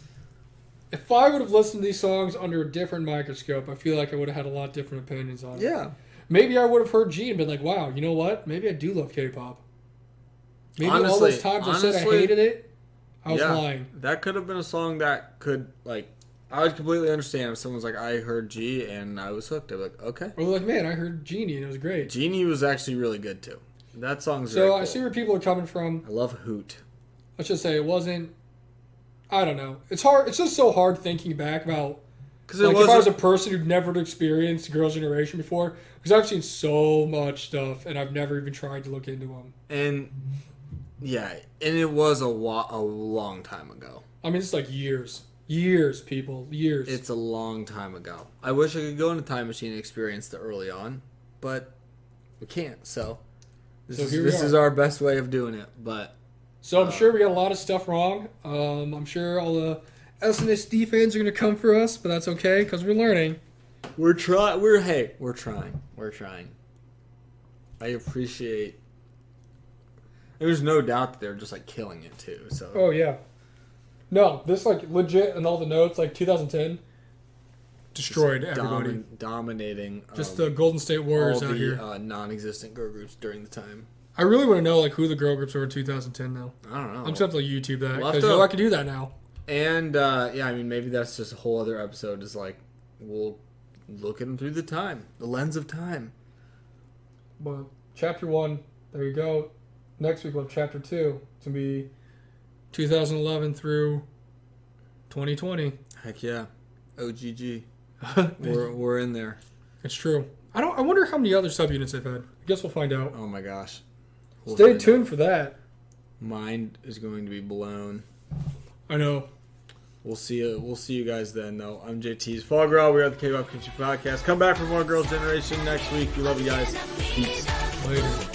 If I would have listened to these songs under a different microscope, I feel like I would have had a lot different opinions on it. Yeah. Maybe I would have heard G and been like, wow, you know what? Maybe I do love K-pop. Maybe all Honestly- those times I said I honestly, hated it, I was yeah, lying. That could have been a song that could, like, I would completely understand if someone's like, I heard G and I was hooked. I'd be like, okay. Or like, man, I heard Genie and it was great. Genie was actually really good too. That song's So very cool. I see where people are coming from. I love Hoot. Let's just say it wasn't. I don't know. It's hard. It's just so hard thinking back about. Because it Like if I was was a person who'd never experienced Girls' Generation before, because I've seen so much stuff and I've never even tried to look into them. and yeah, and it was a long time ago. I mean, it's like years, people, years. It's a long time ago. I wish I could go in a time machine and experience the early on, but we can't. So So here we this are. is our best way of doing it. But So I'm sure we got a lot of stuff wrong. I'm sure all the SNSD fans are going to come for us, but that's okay because we're learning. we're trying. We're trying. We're trying. I appreciate. There's no doubt that they're just like killing it too. So Oh yeah. No, this like legit and all the notes like 2010 destroyed everybody. dominating. Just the Golden State Warriors all out the here. non-existent girl groups during the time. I really want to know like who the girl groups were in 2010 now. I don't know. I'm just gonna have to like, YouTube that We'll have because to- I can do that now. And yeah, I mean, maybe that's just a whole other episode. Is like we'll look at them through the lens of time. But chapter 1, there you go. Next week we'll have chapter 2. It's gonna be 2011 through 2020. Heck yeah, OGG. we're in there. It's true. I wonder how many other subunits they've had. I guess we'll find out. Oh my gosh. We'll Stay find tuned out. for that. Mind is going to be blown. I know. We'll see you guys then, though. I'm JT's Fall Girl. We're at the K-Pop Country Podcast. Come back for more Girls' Generation next week. We love you guys. Peace. Later.